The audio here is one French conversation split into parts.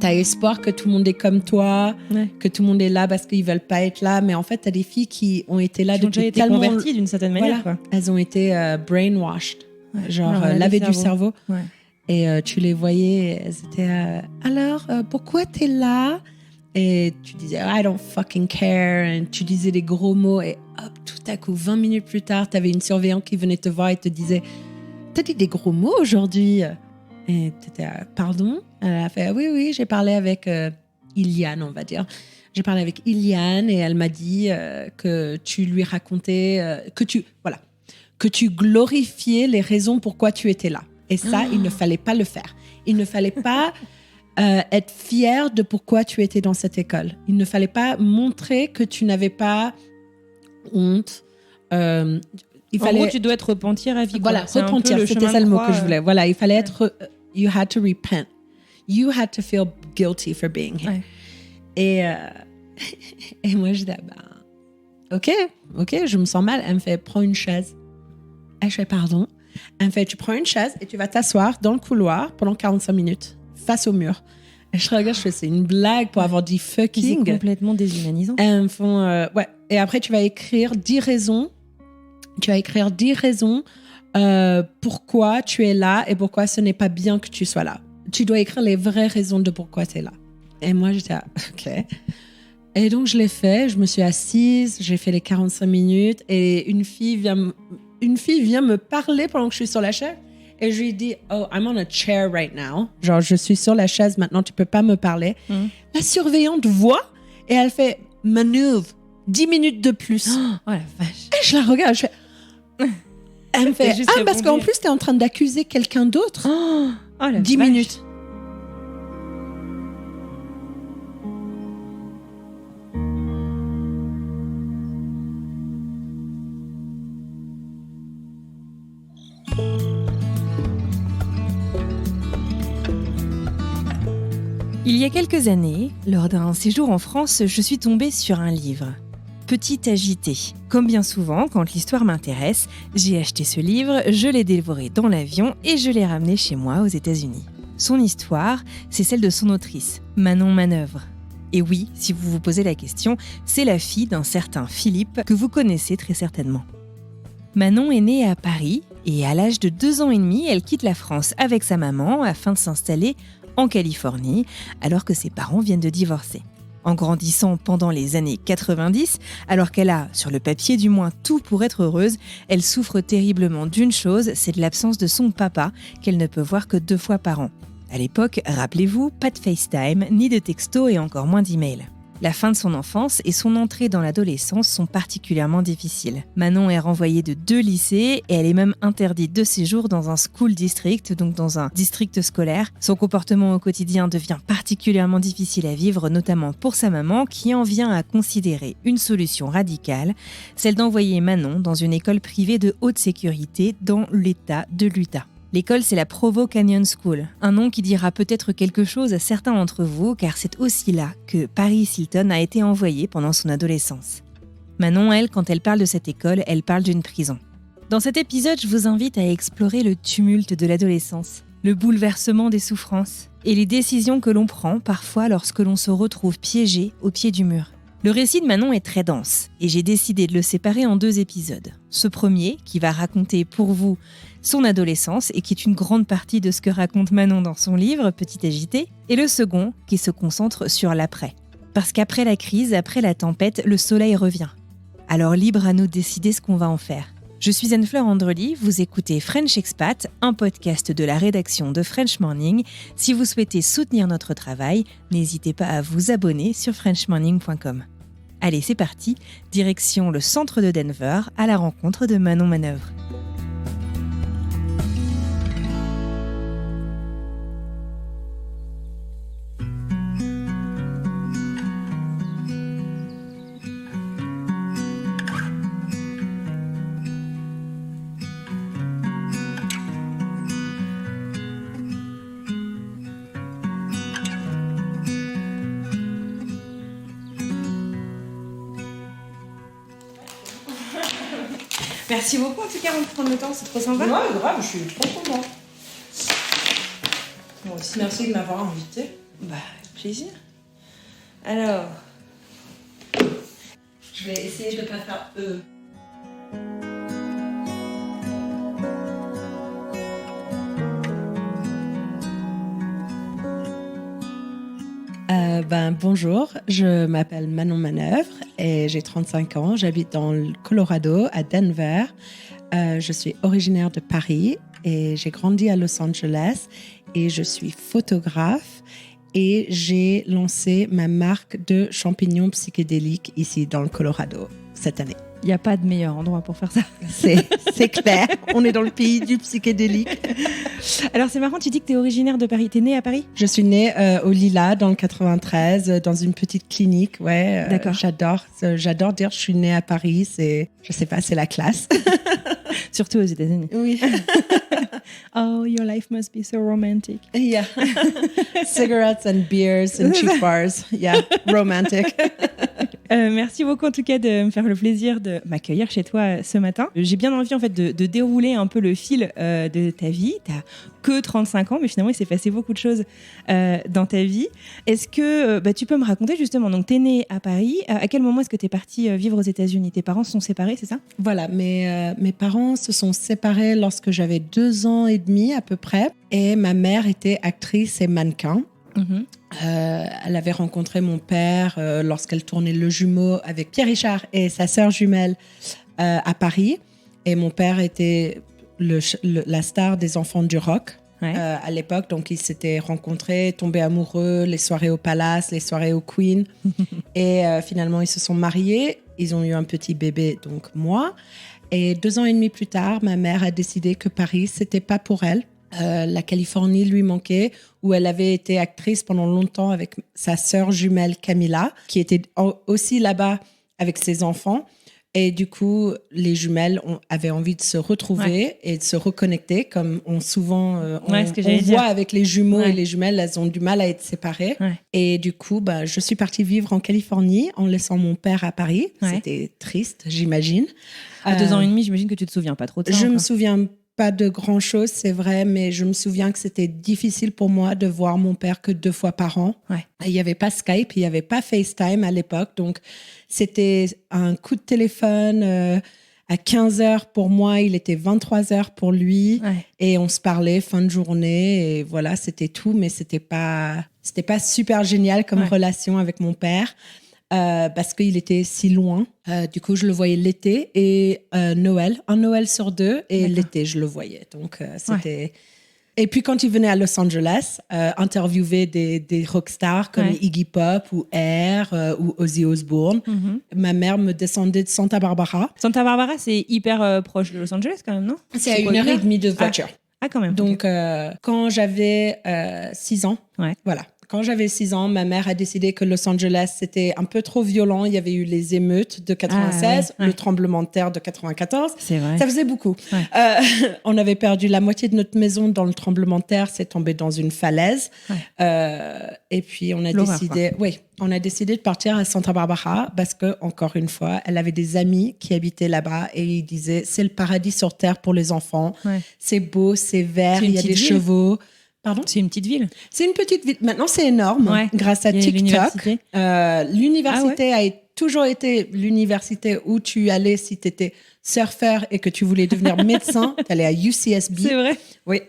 t'as espoir que tout le monde est comme toi, que tout le monde est là parce qu'ils veulent pas être là. Mais en fait, t'as des filles qui ont été là depuis tellement... Qui ont déjà été converties d'une certaine manière. Quoi. Elles ont été brainwashed, lavées du cerveau. Ouais. Et tu les voyais, elles étaient alors, pourquoi t'es là? Et tu disais, I don't fucking care. Et tu disais des gros mots. Et hop, tout à coup, 20 minutes plus tard, t'avais une surveillante qui venait te voir et te disait, t'as dit des gros mots aujourd'hui? Et t'étais, pardon? Elle a fait, oui, j'ai parlé avec Iliane, on va dire. J'ai parlé avec Iliane et elle m'a dit que tu lui racontais, que tu glorifiais les raisons pourquoi tu étais là. Et ça, il ne fallait pas le faire. Il ne fallait pas être fier de pourquoi tu étais dans cette école. Il ne fallait pas montrer que tu n'avais pas honte. En gros, tu dois être repentir à vie. Voilà, repentir, c'était ça le mot que je voulais. Voilà, il fallait être... you had to repent. You had to feel guilty for being here. Ouais. Et moi, je dis, OK, je me sens mal. Elle me fait, prends une chaise. Et je fais, pardon. Elle me fait, tu prends une chaise et tu vas t'asseoir dans le couloir pendant 45 minutes, face au mur. Et je regarde, je fais, c'est une blague pour avoir dit fucking. C'est complètement déshumanisant. Elles me font, ouais. Et après, tu vas écrire 10 raisons. Pourquoi tu es là et pourquoi ce n'est pas bien que tu sois là. Tu dois écrire les vraies raisons de pourquoi tu es là. Et moi, j'étais OK. Et donc, je l'ai fait. Je me suis assise. J'ai fait les 45 minutes. Et une fille vient me parler pendant que je suis sur la chaise. Et je lui dis, oh, I'm on a chair right now. Genre, je suis sur la chaise maintenant. Tu peux pas me parler. La surveillante voit et elle fait, maneuver. 10 minutes de plus. Oh la vache. Et je la regarde. Je fais... Elle me fait, parce qu'en plus, tu es en train d'accuser quelqu'un d'autre. 10 minutes. Il y a quelques années, lors d'un séjour en France, je suis tombée sur un livre. Petit agité. Comme bien souvent, quand l'histoire m'intéresse, j'ai acheté ce livre, je l'ai dévoré dans l'avion et je l'ai ramené chez moi aux États-Unis. Son histoire, c'est celle de son autrice, Manon Manœuvre. Et oui, si vous vous posez la question, c'est la fille d'un certain Philippe que vous connaissez très certainement. Manon est née à Paris et à l'âge de 2 ans et demi, elle quitte la France avec sa maman afin de s'installer en Californie alors que ses parents viennent de divorcer. En grandissant pendant les années 90, alors qu'elle a, sur le papier du moins, tout pour être heureuse, elle souffre terriblement d'une chose, c'est de l'absence de son papa, qu'elle ne peut voir que 2 fois par an. À l'époque, rappelez-vous, pas de FaceTime, ni de texto et encore moins d'email. La fin de son enfance et son entrée dans l'adolescence sont particulièrement difficiles. Manon est renvoyée de 2 lycées et elle est même interdite de séjour dans un school district, donc dans un district scolaire. Son comportement au quotidien devient particulièrement difficile à vivre, notamment pour sa maman qui en vient à considérer une solution radicale, celle d'envoyer Manon dans une école privée de haute sécurité dans l'État de l'Utah. L'école, c'est la Provo Canyon School, un nom qui dira peut-être quelque chose à certains d'entre vous, car c'est aussi là que Paris Hilton a été envoyée pendant son adolescence. Manon, elle, quand elle parle de cette école, elle parle d'une prison. Dans cet épisode, je vous invite à explorer le tumulte de l'adolescence, le bouleversement des souffrances et les décisions que l'on prend parfois lorsque l'on se retrouve piégé au pied du mur. Le récit de Manon est très dense et j'ai décidé de le séparer en 2 épisodes. Ce premier, qui va raconter pour vous son adolescence et qui est une grande partie de ce que raconte Manon dans son livre, Petit agité, et le second, qui se concentre sur l'après. Parce qu'après la crise, après la tempête, le soleil revient. Alors libre à nous de décider ce qu'on va en faire. Je suis Anne-Fleur Andrely, vous écoutez French Expat, un podcast de la rédaction de French Morning. Si vous souhaitez soutenir notre travail, n'hésitez pas à vous abonner sur frenchmorning.com. Allez, c'est parti, direction le centre de Denver, à la rencontre de Manon Manœuvre. Merci beaucoup en tout cas de prendre le temps, c'est trop sympa. Non, grave, je suis trop contente. Moi aussi, merci de m'avoir invitée. Bah, plaisir. Alors, Je vais essayer de ne pas faire E. Bonjour, je m'appelle Manon Manœuvre et j'ai 35 ans. J'habite dans le Colorado, à Denver. Je suis originaire de Paris et j'ai grandi à Los Angeles et je suis photographe et j'ai lancé ma marque de champignons psychédéliques ici dans le Colorado cette année. il n'y a pas de meilleur endroit pour faire ça. C'est clair, on est dans le pays du psychédélique. Alors c'est marrant, tu dis que tu es originaire de Paris. Tu es née à Paris ? Je suis née au Lilas dans le 93, dans une petite clinique. Ouais, D'accord. J'adore dire je suis née à Paris. Je sais pas, c'est la classe. Surtout aux États-Unis. Oui. Oh, your life must be so romantic. Yeah. Cigarettes and beers and cheap bars. Yeah, romantic. Merci beaucoup en tout cas de me faire le plaisir de m'accueillir chez toi ce matin. J'ai bien envie en fait de dérouler un peu le fil de ta vie. T'as que 35 ans, mais finalement il s'est passé beaucoup de choses dans ta vie. Est-ce que tu peux me raconter justement, donc t'es née à Paris, à quel moment est-ce que t'es partie vivre aux États-Unis ? Tes parents se sont séparés, c'est ça ? Voilà, mes parents se sont séparés lorsque j'avais 2 ans et demi à peu près. Et ma mère était actrice et mannequin. Mm-hmm. Elle avait rencontré mon père lorsqu'elle tournait Le Jumeau avec Pierre Richard et sa sœur jumelle à Paris. Et mon père était la star des enfants du rock à l'époque. Donc, ils s'étaient rencontrés, tombés amoureux, les soirées au Palace, les soirées au Queen. Et finalement, ils se sont mariés. Ils ont eu un petit bébé, donc moi. Et 2 ans et demi plus tard, ma mère a décidé que Paris, c'était pas pour elle. La Californie lui manquait, où elle avait été actrice pendant longtemps avec sa sœur jumelle Camilla, qui était aussi là-bas avec ses enfants. Et du coup, les jumelles avaient envie de se retrouver et de se reconnecter, comme on voit avec les jumeaux et les jumelles, elles ont du mal à être séparées. Ouais. Et du coup, je suis partie vivre en Californie en laissant mon père à Paris. Ouais. C'était triste, j'imagine. À 2 ans et demi, j'imagine que tu te souviens pas trop de ça. Je me souviens pas de grand-chose, c'est vrai, mais je me souviens que c'était difficile pour moi de voir mon père que 2 fois par an. Ouais. Il n'y avait pas Skype, il n'y avait pas FaceTime à l'époque, donc c'était un coup de téléphone à 15h pour moi, il était 23h pour lui, et on se parlait fin de journée, et voilà, c'était tout, mais c'était pas super génial comme relation avec mon père. Parce qu'il était si loin. Du coup, je le voyais l'été et Noël. Un Noël sur 2 et l'été, je le voyais. Donc, c'était... Ouais. Et puis, quand il venait à Los Angeles, interviewer des rockstars comme Iggy Pop ou Air ou Ozzy Osbourne, ma mère me descendait de Santa Barbara. Santa Barbara, c'est hyper proche de Los Angeles quand même, non ? C'est à 1h30 de voiture. Ah, quand même. Donc, quand j'avais 6 ans, voilà. Quand j'avais 6 ans, ma mère a décidé que Los Angeles, c'était un peu trop violent. Il y avait eu les émeutes de 96, le tremblement de terre de 94. C'est vrai. Ça faisait beaucoup. Ouais. On avait perdu la moitié de notre maison dans le tremblement de terre. C'est tombé dans une falaise. Ouais. Et puis, on a décidé de partir à Santa Barbara parce que, encore une fois, elle avait des amis qui habitaient là-bas et ils disaient, c'est le paradis sur terre pour les enfants. Ouais. C'est beau, c'est vert, il y a des chevaux. Pardon ? C'est une petite ville. C'est une petite ville. Maintenant, c'est énorme grâce à TikTok. L'université a toujours été l'université où tu allais si tu étais surfeur et que tu voulais devenir médecin. Tu allais à UCSB. C'est vrai ? Oui.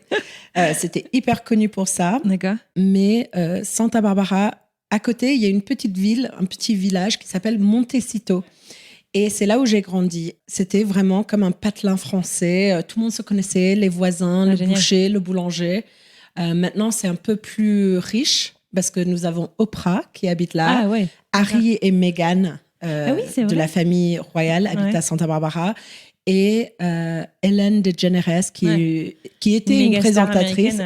C'était hyper connu pour ça. D'accord. Mais Santa Barbara, à côté, il y a une petite ville, un petit village qui s'appelle Montecito. Et c'est là où j'ai grandi. C'était vraiment comme un patelin français. Tout le monde se connaissait, les voisins, le boucher, le boulanger. Maintenant, c'est un peu plus riche parce que nous avons Oprah qui habite là, Harry et Meghan de la famille royale habitent à Santa Barbara et Ellen DeGeneres qui était une présentatrice,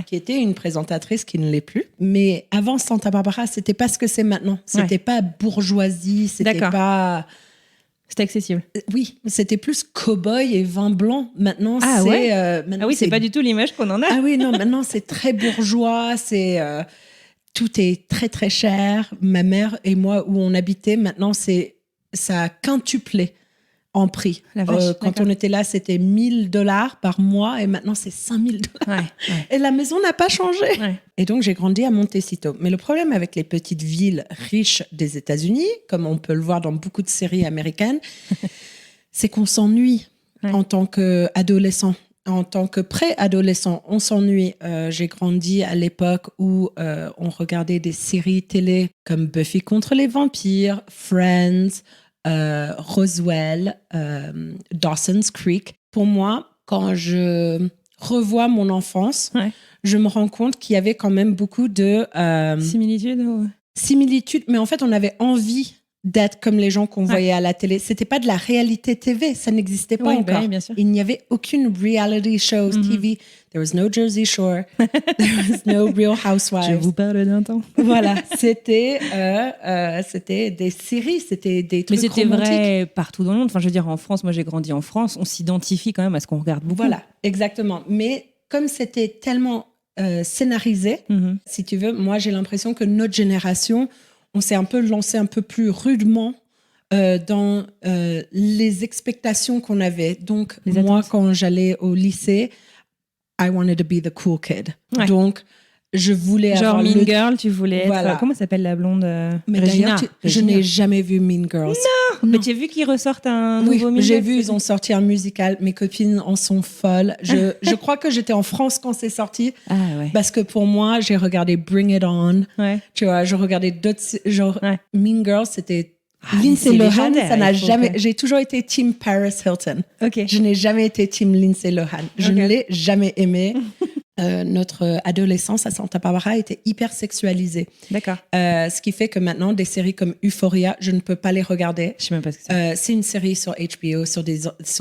qui était une présentatrice qui ne l'est plus. Mais avant Santa Barbara, c'était pas ce que c'est maintenant. C'était pas bourgeoisie, c'était pas... C'était accessible. Oui, c'était plus cow-boy et vin blanc. Maintenant, c'est pas du tout l'image qu'on en a. Ah oui, non, maintenant, c'est très bourgeois. Tout est très, très cher. Ma mère et moi, où on habitait, maintenant, ça a quintuplé en prix. La vache, Quand d'accord. on était là, c'était $1,000 par mois et maintenant, c'est $5,000. Ouais. Et la maison n'a pas changé. Ouais. Et donc, j'ai grandi à Montecito. Mais le problème avec les petites villes riches des États-Unis, comme on peut le voir dans beaucoup de séries américaines, c'est qu'on s'ennuie en tant qu'adolescent. En tant que pré-adolescent, on s'ennuie. J'ai grandi à l'époque où on regardait des séries télé comme Buffy contre les vampires, Friends, Roswell, Dawson's Creek. Pour moi, quand je revois mon enfance, je me rends compte qu'il y avait quand même beaucoup de similitudes, mais en fait, on avait envie d'être comme les gens qu'on voyait à la télé. C'était pas de la réalité TV, ça n'existait pas encore. Oui, bien sûr. Il n'y avait aucune reality show TV. There was no Jersey Shore. There was no Real Housewives. Je vous parle d'un temps. Voilà, c'était des séries, c'était des trucs Mais c'était romantiques. vrai partout dans le monde. Enfin, je veux dire, en France, moi j'ai grandi en France, on s'identifie quand même à ce qu'on regarde beaucoup. Voilà, exactement. Mais comme c'était tellement scénarisé, si tu veux, moi j'ai l'impression que notre génération, on s'est un peu lancé un peu plus rudement dans les expectations qu'on avait. Donc, moi, quand j'allais au lycée, I wanted to be the cool kid. Ouais. Donc, je voulais genre avoir Mean Girl, tu voulais voilà. être... Comment s'appelle la blonde Mais Regina. Je n'ai jamais vu Mean Girls. Non. Mais tu as vu qu'ils ressortent un nouveau Mean Girls? J'ai vu, ils ont sorti un musical. Mes copines en sont folles. Je crois que j'étais en France quand c'est sorti. Ah ouais. Parce que pour moi, j'ai regardé Bring It On. Ouais. Tu vois, je regardais d'autres... Genre, Mean Girls, c'était... Lindsay Lohan, ça n'a jamais... J'ai toujours été team Paris Hilton. Okay. Je n'ai jamais été team Lindsay Lohan. Je ne l'ai jamais aimée. Notre adolescence à Santa Barbara était hyper sexualisée. D'accord. Ce qui fait que maintenant, des séries comme Euphoria, je ne peux pas les regarder. Je sais même pas ce que c'est. C'est une série sur HBO sur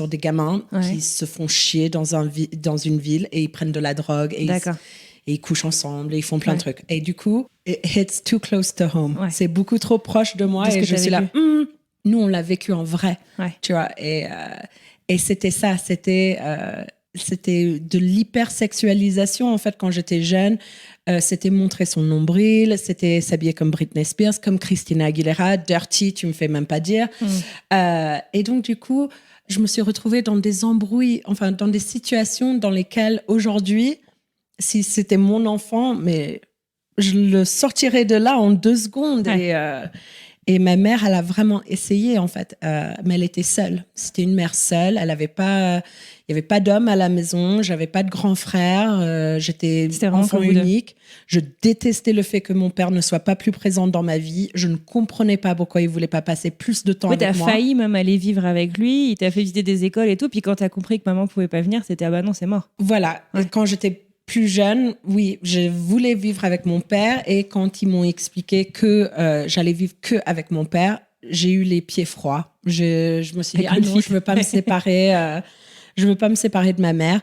des gamins qui se font chier dans une ville et ils prennent de la drogue et ils couchent ensemble et ils font plein de trucs. Et du coup, it hits too close to home. Ouais. C'est beaucoup trop proche de moi et je suis là, nous, on l'a vécu en vrai. Ouais. Tu vois, et c'était ça, c'était de l'hypersexualisation, en fait, quand j'étais jeune. C'était montrer son nombril, c'était s'habiller comme Britney Spears, comme Christina Aguilera, dirty, tu me fais même pas dire. Et donc, du coup, je me suis retrouvée dans des embrouilles, enfin, dans des situations dans lesquelles, aujourd'hui, si c'était mon enfant, mais je le sortirais de là en 2 secondes. Ouais. Et ma mère, elle a vraiment essayé, en fait. Mais elle était seule. C'était une mère seule. Elle avait pas... Il n'y avait pas d'homme à la maison. J'avais pas de grand frère. J'étais enfant unique. Je détestais le fait que mon père ne soit pas plus présent dans ma vie. Je ne comprenais pas pourquoi il voulait pas passer plus de temps avec moi. T'as failli même aller vivre avec lui. Il t'a fait visiter des écoles et tout. Puis quand t'as compris que maman pouvait pas venir, c'était ah bah non, c'est mort. Voilà. Ouais. Quand j'étais plus jeune, oui, je voulais vivre avec mon père et quand ils m'ont expliqué que j'allais vivre que avec mon père, j'ai eu les pieds froids. Je me suis dit, ah non, je veux pas me séparer, je veux pas me séparer de ma mère.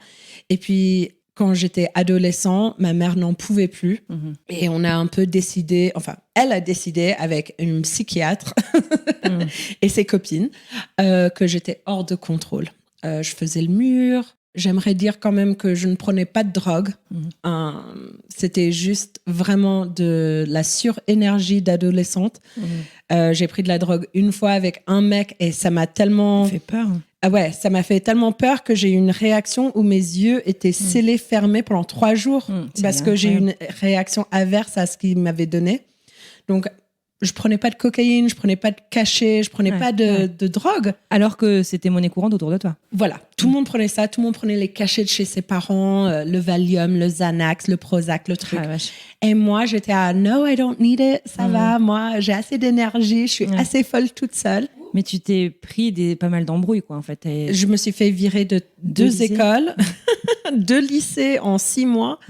Et puis, quand j'étais adolescent, ma mère n'en pouvait plus et on a un peu décidé, enfin, elle a décidé avec une psychiatre et ses copines que j'étais hors de contrôle. Je faisais le mur. J'aimerais dire quand même que je ne prenais pas de drogue. C'était juste vraiment de la surénergie d'adolescente. J'ai pris de la drogue une fois avec un mec et ça m'a tellement... Ça fait peur. Ah ouais, ça m'a fait tellement peur que j'ai eu une réaction où mes yeux étaient scellés, fermés pendant 3 jours parce que j'ai eu une réaction inverse à ce qu'il m'avait donné. Donc, je prenais pas de cocaïne, je prenais pas de cachet, je prenais pas de drogue. Alors que c'était monnaie courante autour de toi. Voilà, tout le monde prenait ça, tout le monde prenait les cachets de chez ses parents, le Valium, le Xanax, le Prozac, le truc. Et moi, j'étais à no, I don't need it, ça va, moi, j'ai assez d'énergie, je suis assez folle toute seule. Mais tu t'es pris pas mal d'embrouilles, quoi, en fait. Je me suis fait virer de 2 écoles, 2 lycées en 6 mois,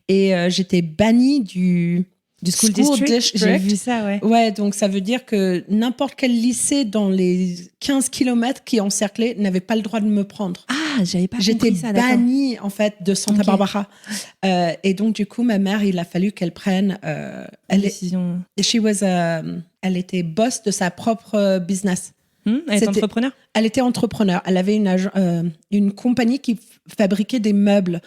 et j'étais bannie du school district. J'ai vu ça, ouais. Ouais, donc ça veut dire que n'importe quel lycée dans les 15 kilomètres qui encerclaient n'avait pas le droit de me prendre. Ah, j'avais pas compris ça, j'étais bannie, en fait, de Santa Barbara. Et donc, du coup, ma mère, il a fallu qu'elle prenne... décision. Elle était boss de sa propre business. Elle était entrepreneur ? Elle était entrepreneur. Elle avait une compagnie qui fabriquait des meubles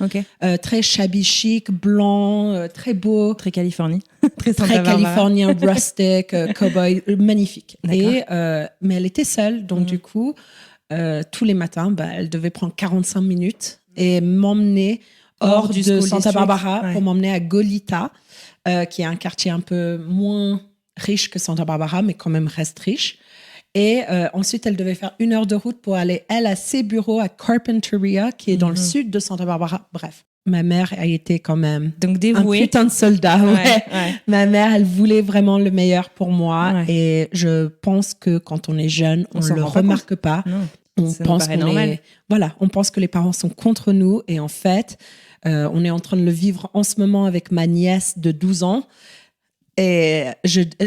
très shabby chic, blancs, très beaux. Très Californie. très californien, rustic, cowboy, magnifique. Mais elle était seule. Donc, du coup, tous les matins, elle devait prendre 45 minutes et m'emmener hors de Santa Barbara pour m'emmener à Goleta, qui est un quartier un peu moins riche que Santa Barbara, mais quand même reste riche. Et ensuite, elle devait faire 1 heure de route pour aller, elle, à ses bureaux à Carpinteria, qui est dans le sud de Santa Barbara. Bref, ma mère a été quand même donc dévouée. Un putain de soldat. Ouais. Ma mère, elle voulait vraiment le meilleur pour moi. Ouais. Et je pense que quand on est jeune, on ne le remarque pas. On pense on pense que les parents sont contre nous. Et en fait, on est en train de le vivre en ce moment avec ma nièce de 12 ans. Et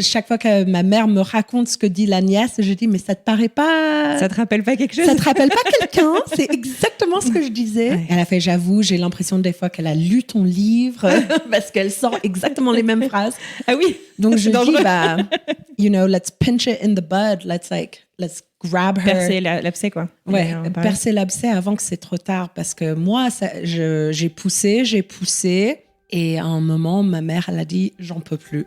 chaque fois que ma mère me raconte ce que dit la nièce, je dis, mais ça te paraît pas... Ça te rappelle pas quelque chose? Ça te rappelle pas quelqu'un? C'est exactement ce que je disais. Ouais. Elle a fait, j'avoue, j'ai l'impression des fois qu'elle a lu ton livre parce qu'elle sort exactement les mêmes phrases. Ah oui? Donc je dis, let's pinch it in the bud. Let's grab her. Percer l'abcès, quoi. Ouais, percer l'abcès avant que c'est trop tard. Parce que moi, j'ai poussé. Et à un moment, ma mère, elle a dit, j'en peux plus.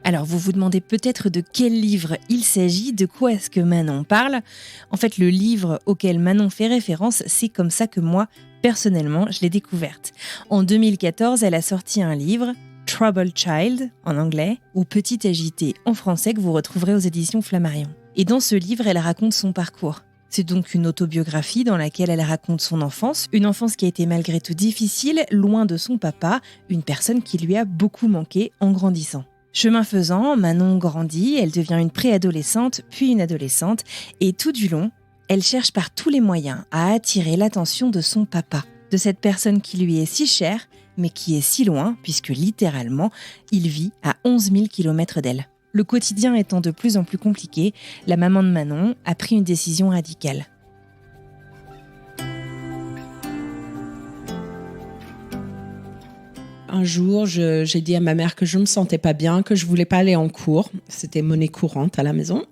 Alors, vous vous demandez peut-être de quel livre il s'agit, de quoi est-ce que Manon parle. En fait, le livre auquel Manon fait référence, c'est comme ça que moi, personnellement, je l'ai découverte. En 2014, elle a sorti un livre, Troubled Child, en anglais, ou Petit agité, en français, que vous retrouverez aux éditions Flammarion. Et dans ce livre, elle raconte son parcours. C'est donc une autobiographie dans laquelle elle raconte son enfance, une enfance qui a été malgré tout difficile, loin de son papa, une personne qui lui a beaucoup manqué en grandissant. Chemin faisant, Manon grandit, elle devient une préadolescente, puis une adolescente, et tout du long, elle cherche par tous les moyens à attirer l'attention de son papa, de cette personne qui lui est si chère, mais qui est si loin, puisque littéralement, il vit à 11 000 km d'elle. Le quotidien étant de plus en plus compliqué, la maman de Manon a pris une décision radicale. Un jour, j'ai dit à ma mère que je me sentais pas bien, que je voulais pas aller en cours. C'était monnaie courante à la maison.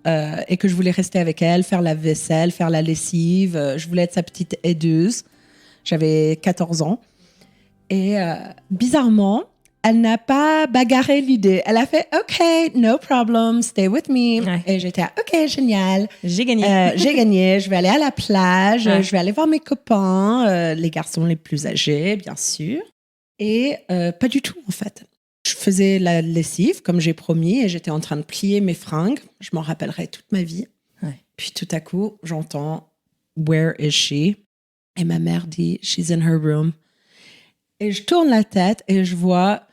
Et que je voulais rester avec elle, faire la vaisselle, faire la lessive. Je voulais être sa petite aideuse. J'avais 14 ans. Et bizarrement, elle n'a pas bagarré l'idée. Elle a fait « OK, no problem, stay with me. Ouais. » Et j'étais « OK, génial. J'ai gagné. Je vais aller à la plage. Je vais aller voir mes copains, les garçons les plus âgés, bien sûr. » Et pas du tout, en fait. Je faisais la lessive, comme j'ai promis, et j'étais en train de plier mes fringues. Je m'en rappellerai toute ma vie. Ouais. Puis tout à coup, j'entends « Where is she? » Et ma mère dit « She's in her room. » Et je tourne la tête et je vois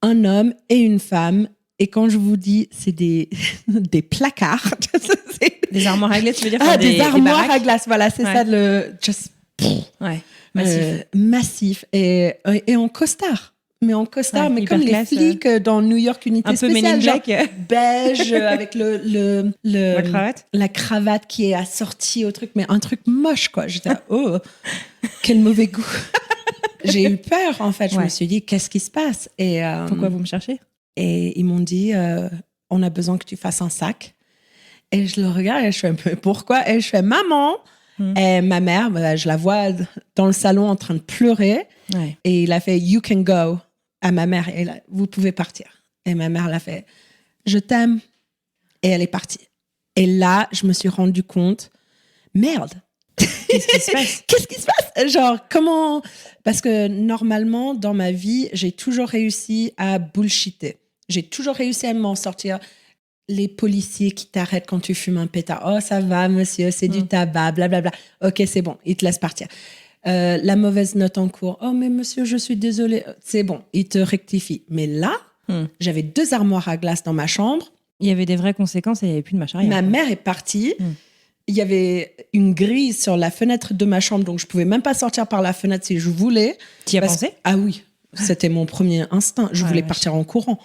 un homme et une femme. Et quand je vous dis, c'est des placards. Des armoires à glace, tu veux dire? Des armoires à glace, voilà, c'est ça. Massif. Et en costard. Mais en costard, mais comme les flics dans New York Unité spéciale. Genre beige, avec la cravate qui est assortie au truc. Mais un truc moche, quoi. J'étais oh, quel mauvais goût. J'ai eu peur, en fait. Je me suis dit, qu'est-ce qui se passe? Et, pourquoi vous me cherchez? Et ils m'ont dit, on a besoin que tu fasses un sac. Et je le regarde et je fais, pourquoi? Et je fais, maman. Et ma mère, je la vois dans le salon en train de pleurer. Ouais. Et il a fait, you can go, à ma mère. Et là, vous pouvez partir. Et ma mère l'a fait, je t'aime. Et elle est partie. Et là, je me suis rendu compte, merde. Qu'est-ce qui se passe? Qu'est-ce qui se passe? Genre, comment... Parce que normalement, dans ma vie, j'ai toujours réussi à bullshitter. J'ai toujours réussi à m'en sortir. Les policiers qui t'arrêtent quand tu fumes un pétard. Oh, ça va, monsieur, c'est du tabac, blablabla. OK, c'est bon, ils te laissent partir. La mauvaise note en cours. Oh, mais monsieur, je suis désolée. C'est bon, ils te rectifient. Mais là, j'avais 2 armoires à glace dans ma chambre. Il y avait des vraies conséquences et il n'y avait plus de marche arrière. Ma mère est partie. Il y avait une grille sur la fenêtre de ma chambre, donc je ne pouvais même pas sortir par la fenêtre si je voulais. Tu y as pensé? Ah oui, c'était mon premier instinct. Je voulais partir en courant.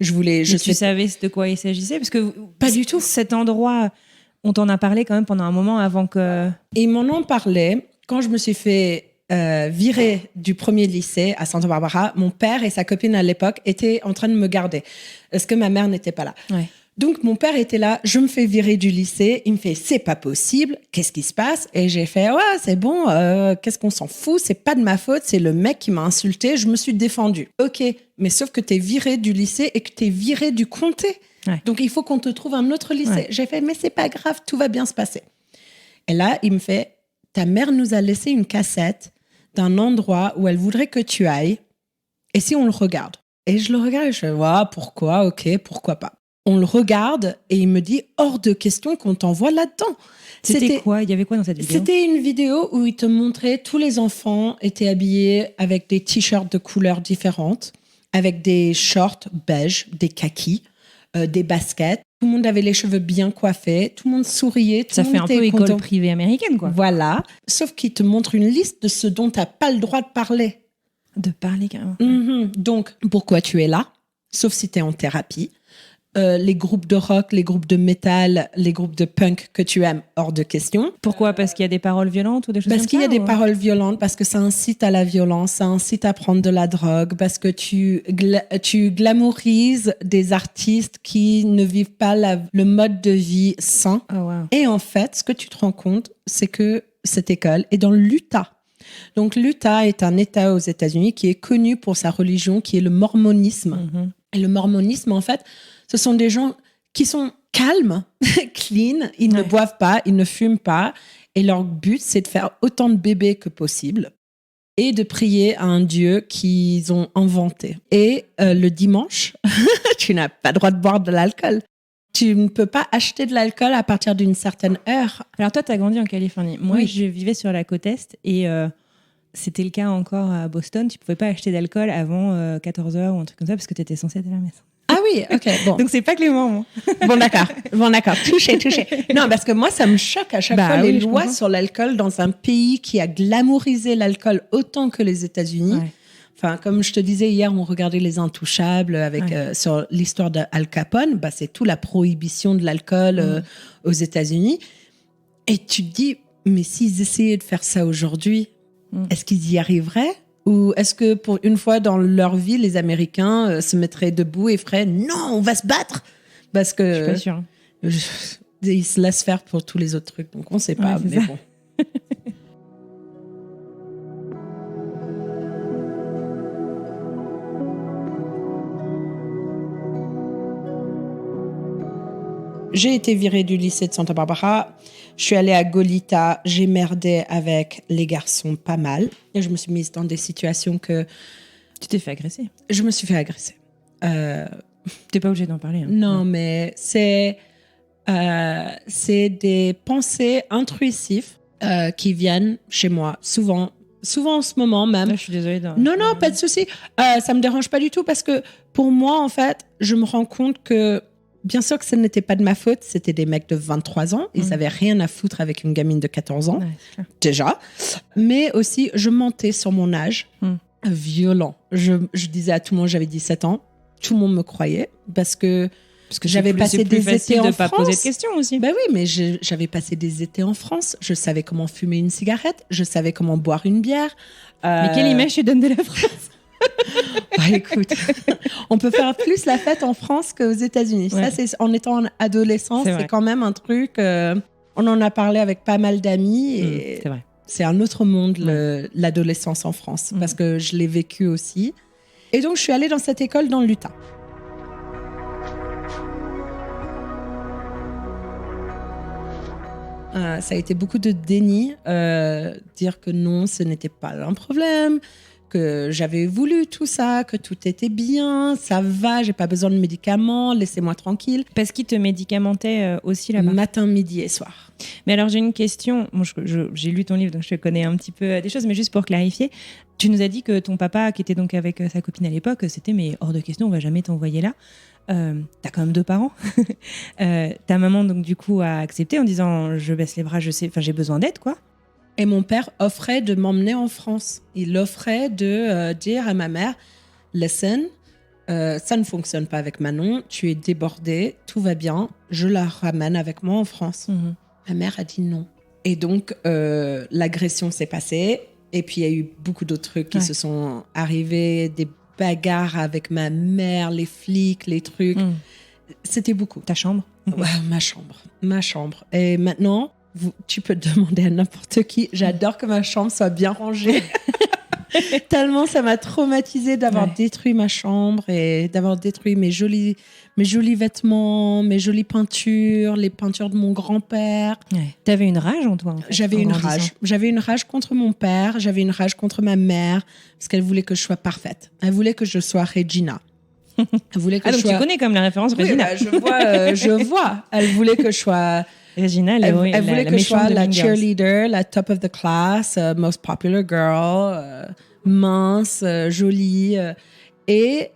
Tu savais de quoi il s'agissait? Parce que pas du tout. Cet endroit, on t'en a parlé quand même pendant un moment avant que... Ils m'en ont parlé quand je me suis fait virer du premier lycée à Santa Barbara. Mon père et sa copine à l'époque étaient en train de me garder. Parce que ma mère n'était pas là. Ouais. Donc, mon père était là, je me fais virer du lycée. Il me fait, c'est pas possible, qu'est-ce qui se passe? Et j'ai fait, ouais, c'est bon, qu'est-ce qu'on s'en fout? C'est pas de ma faute, c'est le mec qui m'a insulté, je me suis défendue. Ok, mais sauf que t'es viré du lycée et que t'es viré du comté. Ouais. Donc, il faut qu'on te trouve un autre lycée. Ouais. J'ai fait, mais c'est pas grave, tout va bien se passer. Et là, il me fait, ta mère nous a laissé une cassette d'un endroit où elle voudrait que tu ailles. Et si on le regarde? Et je le regarde et je fais, ouais, pourquoi? Ok, pourquoi pas? On le regarde et il me dit, hors de question qu'on t'envoie là-dedans. C'était quoi? Il y avait quoi dans cette vidéo? C'était une vidéo où il te montrait tous les enfants étaient habillés avec des t-shirts de couleurs différentes, avec des shorts beige, des kakis, des baskets. Tout le monde avait les cheveux bien coiffés, tout le monde souriait. Tout Ça le fait monde un peu était école content. privée américaine, quoi. Voilà. Sauf qu'il te montre une liste de ce dont tu n'as pas le droit de parler. De parler carrément. Donc, pourquoi tu es là? Sauf si tu es en thérapie. Les groupes de rock, les groupes de métal, les groupes de punk que tu aimes, hors de question. Pourquoi? Parce qu'il y a des paroles violentes ou des choses comme ça? Parce qu'il y a des ou... paroles violentes, parce que ça incite à la violence, ça incite à prendre de la drogue, parce que tu glamourises des artistes qui ne vivent pas le mode de vie sain. Oh, wow. Et en fait, ce que tu te rends compte, c'est que cette école est dans l'Utah. Donc l'Utah est un État aux États-Unis qui est connu pour sa religion, qui est le mormonisme. Et le mormonisme, en fait, ce sont des gens qui sont calmes, clean, ils ne boivent pas, ils ne fument pas. Et leur but, c'est de faire autant de bébés que possible et de prier à un Dieu qu'ils ont inventé. Et le dimanche, tu n'as pas le droit de boire de l'alcool. Tu ne peux pas acheter de l'alcool à partir d'une certaine heure. Alors toi, tu as grandi en Californie. Moi, Oui. je vivais sur la côte Est et c'était le cas encore à Boston. Tu ne pouvais pas acheter d'alcool avant 14h ou un truc comme ça parce que tu étais censé être à la messe. Ah oui, ok, bon. Donc, c'est pas Clément, moi. Bon, d'accord. Touché. Non, parce que moi, ça me choque à chaque fois les lois comprends. sur l'alcool dans un pays qui a glamourisé l'alcool autant que les États-Unis. Ouais. Enfin, comme je te disais hier, on regardait Les Intouchables avec sur l'histoire d'Al Capone. Bah, c'est tout la prohibition de l'alcool aux États-Unis. Et tu te dis, mais s'ils essayaient de faire ça aujourd'hui, est-ce qu'ils y arriveraient? Ou est-ce que pour une fois dans leur vie, les Américains se mettraient debout et feraient « Non, on va se battre !» Parce que Je suis pas sûre. Ils se laissent faire pour tous les autres trucs. Donc, on ne sait pas, mais ça. bon. J'ai été virée du lycée de Santa Barbara. Je suis allée à Goleta. J'ai merdé avec les garçons pas mal. Et je me suis mise dans des situations que... Tu t'es fait agresser. Je me suis fait agresser. T'es pas obligée d'en parler. Hein. Non, mais c'est des pensées intrusives qui viennent chez moi, souvent en ce moment même. Là, je suis désolée. Non, pas de souci. Ça me dérange pas du tout parce que pour moi, en fait, je me rends compte que bien sûr que ce n'était pas de ma faute, c'était des mecs de 23 ans. Ils n'avaient rien à foutre avec une gamine de 14 ans, déjà. Mais aussi, je mentais sur mon âge. Violent. Je disais à tout le monde, j'avais 17 ans. Tout le monde me croyait parce que j'avais passé des étés en France. Pas poser de questions aussi. Ben oui, mais j'avais passé des étés en France. Je savais comment fumer une cigarette. Je savais comment boire une bière. Mais quelle image tu donnes de la France? Bah écoute, on peut faire plus la fête en France qu'aux États-Unis. Ouais. Ça, c'est en étant adolescent, c'est quand même un truc. On en a parlé avec pas mal d'amis et c'est vrai. C'est un autre monde l'adolescence en France parce que je l'ai vécu aussi. Et donc, je suis allée dans cette école dans l'Utah. Ça a été beaucoup de déni, dire que non, ce n'était pas un problème, que j'avais voulu tout ça, que tout était bien, ça va, j'ai pas besoin de médicaments, laissez-moi tranquille. Parce qu'ils te médicamentaient aussi là-bas. Matin, midi et soir. Mais alors j'ai une question, bon, j'ai lu ton livre donc je connais un petit peu des choses, mais juste pour clarifier, tu nous as dit que ton papa qui était donc avec sa copine à l'époque, c'était mais hors de question, on va jamais t'envoyer là. T'as quand même 2 parents. Ta maman donc du coup a accepté en disant je baisse les bras, j'ai besoin d'aide quoi. Et mon père offrait de m'emmener en France. Il offrait de dire à ma mère listen, ça ne fonctionne pas avec Manon, tu es débordée, tout va bien, je la ramène avec moi en France. Ma mère a dit non. Et donc l'agression s'est passée. Et puis il y a eu beaucoup d'autres trucs qui se sont arrivés, des bagarres avec ma mère, les flics, les trucs. C'était beaucoup. Ta chambre? Ouais, ma chambre. Et maintenant, tu peux demander à n'importe qui. J'adore que ma chambre soit bien rangée. Tellement ça m'a traumatisée d'avoir détruit ma chambre et d'avoir détruit mes jolis vêtements, mes jolies peintures, les peintures de mon grand-père. Ouais. T'avais une rage en toi, en fait, J'avais une rage. J'avais une rage contre mon père, j'avais une rage contre ma mère, parce qu'elle voulait que je sois parfaite. Elle voulait que je sois Regina. Elle voulait que donc tu connais comme la référence Regina. Oui, je vois. Elle voulait que je sois... Regina, elle voulait que je sois la cheerleader, la top of the class, most popular girl, mince, jolie. Et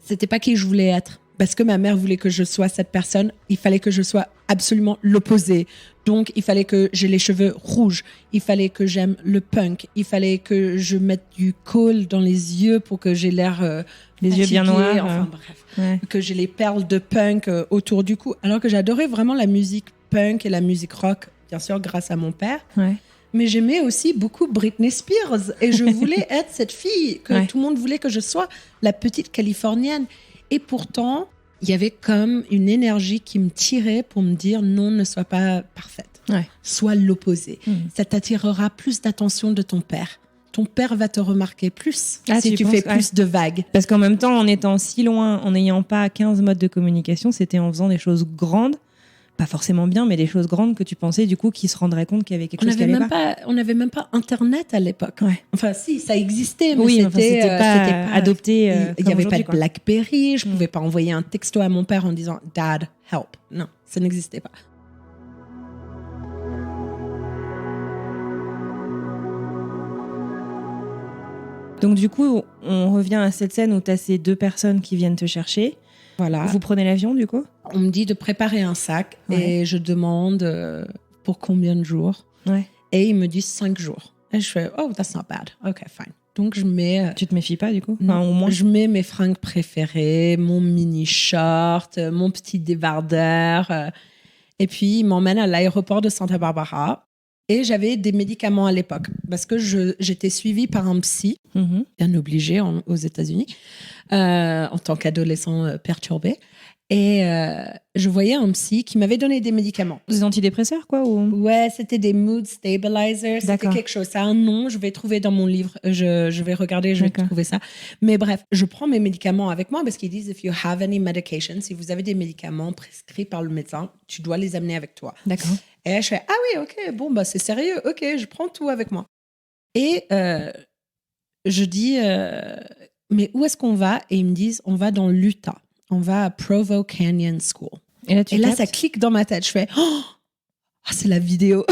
c'était pas qui je voulais être. Parce que ma mère voulait que je sois cette personne, il fallait que je sois absolument l'opposé. Donc, il fallait que j'ai les cheveux rouges. Il fallait que j'aime le punk. Il fallait que je mette du kohl dans les yeux pour que j'ai l'air les yeux bien noirs. Enfin, bref. Que j'ai les perles de punk autour du cou. Alors que j'adorais vraiment la musique punk et la musique rock, bien sûr, grâce à mon père. Ouais. Mais j'aimais aussi beaucoup Britney Spears. Et je voulais être cette fille que tout le monde voulait que je sois, la petite Californienne. Et pourtant, il y avait comme une énergie qui me tirait pour me dire non, ne sois pas parfaite. Sois l'opposé. Ça t'attirera plus d'attention de ton père. Ton père va te remarquer plus si tu fais plus de vagues. Parce qu'en même temps, en étant si loin, en n'ayant pas 15 modes de communication, c'était en faisant des choses grandes, pas forcément bien, mais des choses grandes que tu pensais du coup qu'ils se rendraient compte qu'il y avait quelque chose qui allait pas. On n'avait même pas Internet à l'époque. Enfin, si, ça existait, mais c'était pas adopté. Il n'y avait pas de BlackBerry, je ne pouvais pas envoyer un texto à mon père en disant « Dad, help ». Non, ça n'existait pas. Donc du coup, on revient à cette scène où tu as ces deux personnes qui viennent te chercher. Voilà. Vous prenez l'avion du coup ? On me dit de préparer un sac et je demande pour combien de jours. Et ils me disent 5 jours. Et je fais « Oh, that's not bad. OK, fine ». Donc je mets... Tu te méfies pas du coup ? Non, au moins. Je mets mes fringues préférées, mon mini-short, mon petit débardeur. Et puis ils m'emmènent à l'aéroport de Santa Barbara. Et j'avais des médicaments à l'époque parce que j'étais suivie par un psy, bien obligé aux États-Unis, en tant qu'adolescent perturbé. Et je voyais un psy qui m'avait donné des médicaments. Des antidépresseurs, quoi Ouais, c'était des mood stabilizers. D'accord. C'était quelque chose. Ça a un nom, je vais trouver dans mon livre. Je vais regarder, je vais trouver ça. Mais bref, je prends mes médicaments avec moi parce qu'ils disent « If you have any medication », si vous avez des médicaments prescrits par le médecin, tu dois les amener avec toi. D'accord. Et je fais « Ah oui, ok, bon, bah c'est sérieux. Ok, je prends tout avec moi. » Et je dis « Mais où est-ce qu'on va ?» Et ils me disent « On va dans l'Utah. On va à Provo Canyon School. » Et là, ça clique dans ma tête. Je fais « Oh, c'est la vidéo. »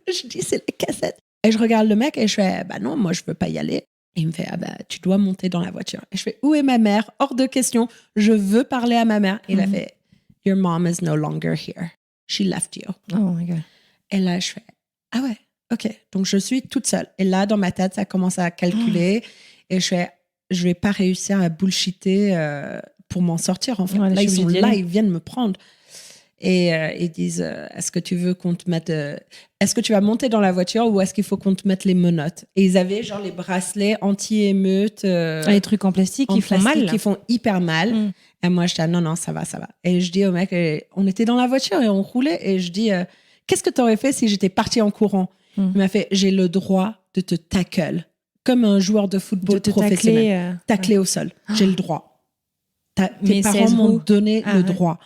Je dis « C'est la cassette. » Et je regarde le mec et je fais « Bah non, moi, je veux pas y aller. » Et il me fait « Ah bah, tu dois monter dans la voiture. » Et je fais « Où est ma mère? Hors de question. Je veux parler à ma mère. » Et il a fait « Your mom is no longer here. She left you. » Oh my God. Et là, je fais « Ah ouais, ok. » Donc, je suis toute seule. Et là, dans ma tête, ça commence à calculer. Et je fais « Je vais pas réussir à bullshitter pour m'en sortir. En fait. Là, ils sont là, ils viennent me prendre. » Et ils disent est-ce que tu veux qu'on te mette est-ce que tu vas monter dans la voiture ou est-ce qu'il faut qu'on te mette les menottes? Et ils avaient genre les bracelets anti-émeute les trucs en plastique qui font mal, qui font hyper mal. Et moi je dis non ça va. Et je dis au mec on était dans la voiture et on roulait et je dis qu'est-ce que tu aurais fait si j'étais partie en courant? Il m'a fait j'ai le droit de te tackle comme un joueur de football professionnel, tacler au sol. J'ai le droit. Tes parents m'ont donné le droit.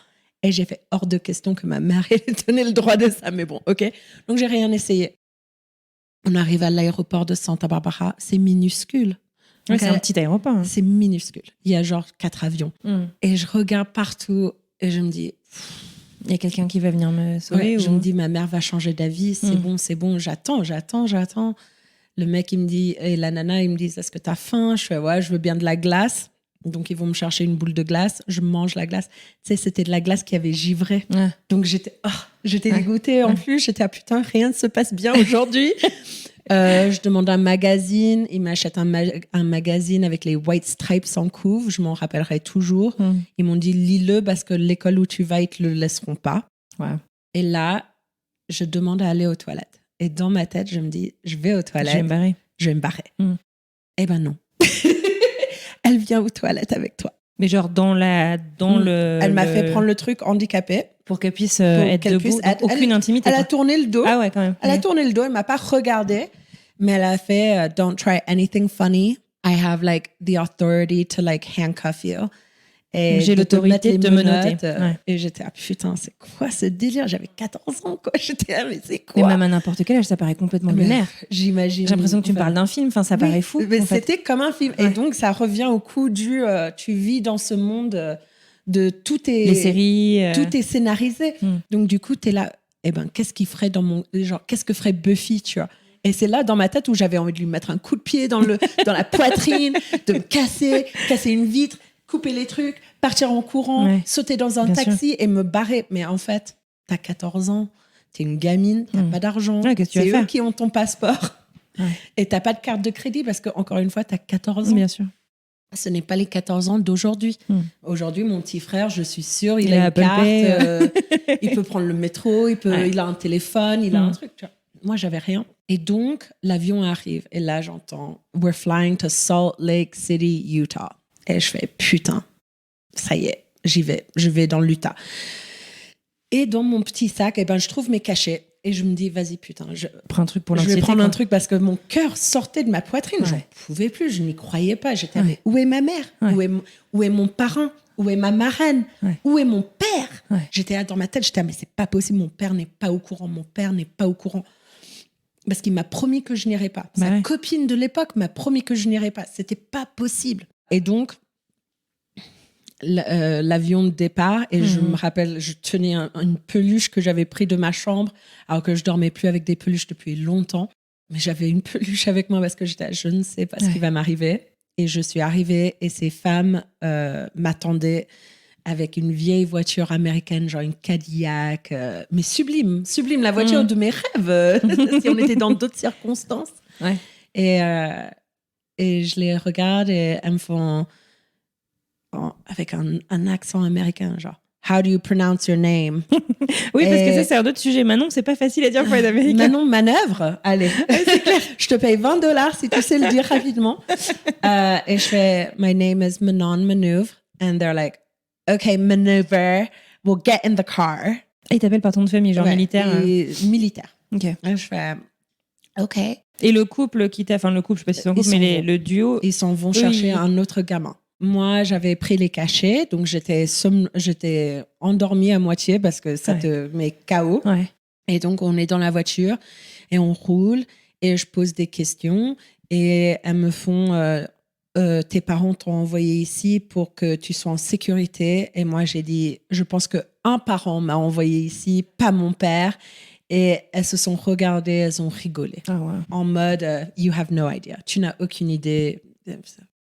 Et j'ai fait hors de question que ma mère ait donné le droit de ça. Mais bon, ok. Donc, j'ai rien essayé. On arrive à l'aéroport de Santa Barbara. C'est minuscule. Ouais, c'est un petit aéroport. Hein. C'est minuscule. Il y a genre 4 avions. Et je regarde partout et je me dis... Il y a quelqu'un qui va venir me sauver Je me dis, ma mère va changer d'avis. C'est bon. J'attends. Le mec, il me dit... Et la nana, ils me disent, est-ce que t'as faim? Je fais, ouais, je veux bien de la glace. Donc, ils vont me chercher une boule de glace. Je mange la glace. Tu sais, c'était de la glace qui avait givré. Donc, j'étais dégoûtée. En plus, j'étais, putain, rien ne se passe bien aujourd'hui. Je demande un magazine. Ils m'achètent un magazine avec les White Stripes en couve. Je m'en rappellerai toujours. Ils m'ont dit, lis-le parce que l'école où tu vas, ils te le laisseront pas. Et là, je demande à aller aux toilettes. Et dans ma tête, je me dis, je vais aux toilettes. Je vais me barrer. Eh ben non. Elle vient aux toilettes avec toi. Mais genre dans le... Elle m'a fait prendre le truc handicapé. Pour qu'elle puisse être debout. Aucune intimité. Elle a tourné le dos. Ah ouais, quand même. Elle a tourné le dos. Elle m'a pas regardé, mais elle a fait don't try anything funny. I have like the authority to like handcuff you. Et j'ai l'autorité de te menotter. Et j'étais putain, c'est quoi ce délire? J'avais 14 ans quoi. J'étais mais c'est quoi? Mais même à n'importe quel âge, ça paraît complètement lunaire. J'imagine. J'ai l'impression que tu me parles d'un film. Enfin, ça paraît fou. Mais c'était comme un film. Et donc ça revient au coup du tu vis dans ce monde. De tout est les séries tout est scénarisé donc du coup t'es là qu'est-ce qu'il ferait qu'est-ce que ferait Buffy, tu vois, et c'est là dans ma tête où j'avais envie de lui mettre un coup de pied dans la poitrine, de me casser une vitre, couper les trucs, partir en courant, sauter dans un taxi et me barrer. Mais en fait t'as 14 ans, t'es une gamine, t'as pas d'argent, c'est eux qui ont ton passeport et t'as pas de carte de crédit parce que encore une fois t'as 14 ans. Bien sûr. Ce n'est pas les 14 ans d'aujourd'hui. Aujourd'hui, mon petit frère, je suis sûre, il a une carte, il peut prendre le métro, il a un téléphone, il a un truc. Tu vois. Moi, j'avais rien. Et donc, l'avion arrive. Et là, j'entends « We're flying to Salt Lake City, Utah ». Et je fais « Putain, ça y est, j'y vais. Je vais dans l'Utah ». Et dans mon petit sac, je trouve mes cachets. Et je me dis, vas-y, putain, je prends un truc pour je l'anxiété. vais prendre un truc parce que mon cœur sortait de ma poitrine. J'en pouvais plus, je n'y croyais pas. J'étais, mais où est ma mère ? Où est mon parrain ? Où est ma marraine ? Où est mon père ? J'étais là dans ma tête, j'étais, mais c'est pas possible, mon père n'est pas au courant, mon père n'est pas au courant. Parce qu'il m'a promis que je n'irais pas. Sa copine de l'époque m'a promis que je n'irais pas. C'était pas possible. Et donc, l'avion de départ et je me rappelle, je tenais une peluche que j'avais pris de ma chambre alors que je dormais plus avec des peluches depuis longtemps, mais j'avais une peluche avec moi parce que j'étais, je ne sais pas ce qui va m'arriver. Et je suis arrivée et ces femmes m'attendaient avec une vieille voiture américaine, genre une Cadillac, mais sublime, la voiture de mes rêves si on était dans d'autres circonstances. Et je les regarde et elles me font avec un accent américain, genre How do you pronounce your name? Oui, parce que ça, c'est un autre sujet. Manon, c'est pas facile à dire pour les Américains. Manon, manœuvre. Allez, c'est clair. Je te paye $20 si tu sais le dire rapidement. Et je fais My name is Manon Maneuver. And they're like, OK, maneuver. We'll get in the car. Et ils t'appellent par ton nom de famille, genre militaire. Militaire. OK. Et je fais OK. Et le couple qui t'a, enfin le couple, je sais pas si c'est un couple, mais le duo. Ils s'en vont chercher un autre gamin. Moi, j'avais pris les cachets, donc j'étais endormie à moitié parce que ça te met KO. Et donc, on est dans la voiture et on roule et je pose des questions et elles me font tes parents t'ont envoyé ici pour que tu sois en sécurité. Et moi, j'ai dit, je pense qu'un parent m'a envoyé ici, pas mon père. Et elles se sont regardées, elles ont rigolé. En mode, you have no idea. Tu n'as aucune idée.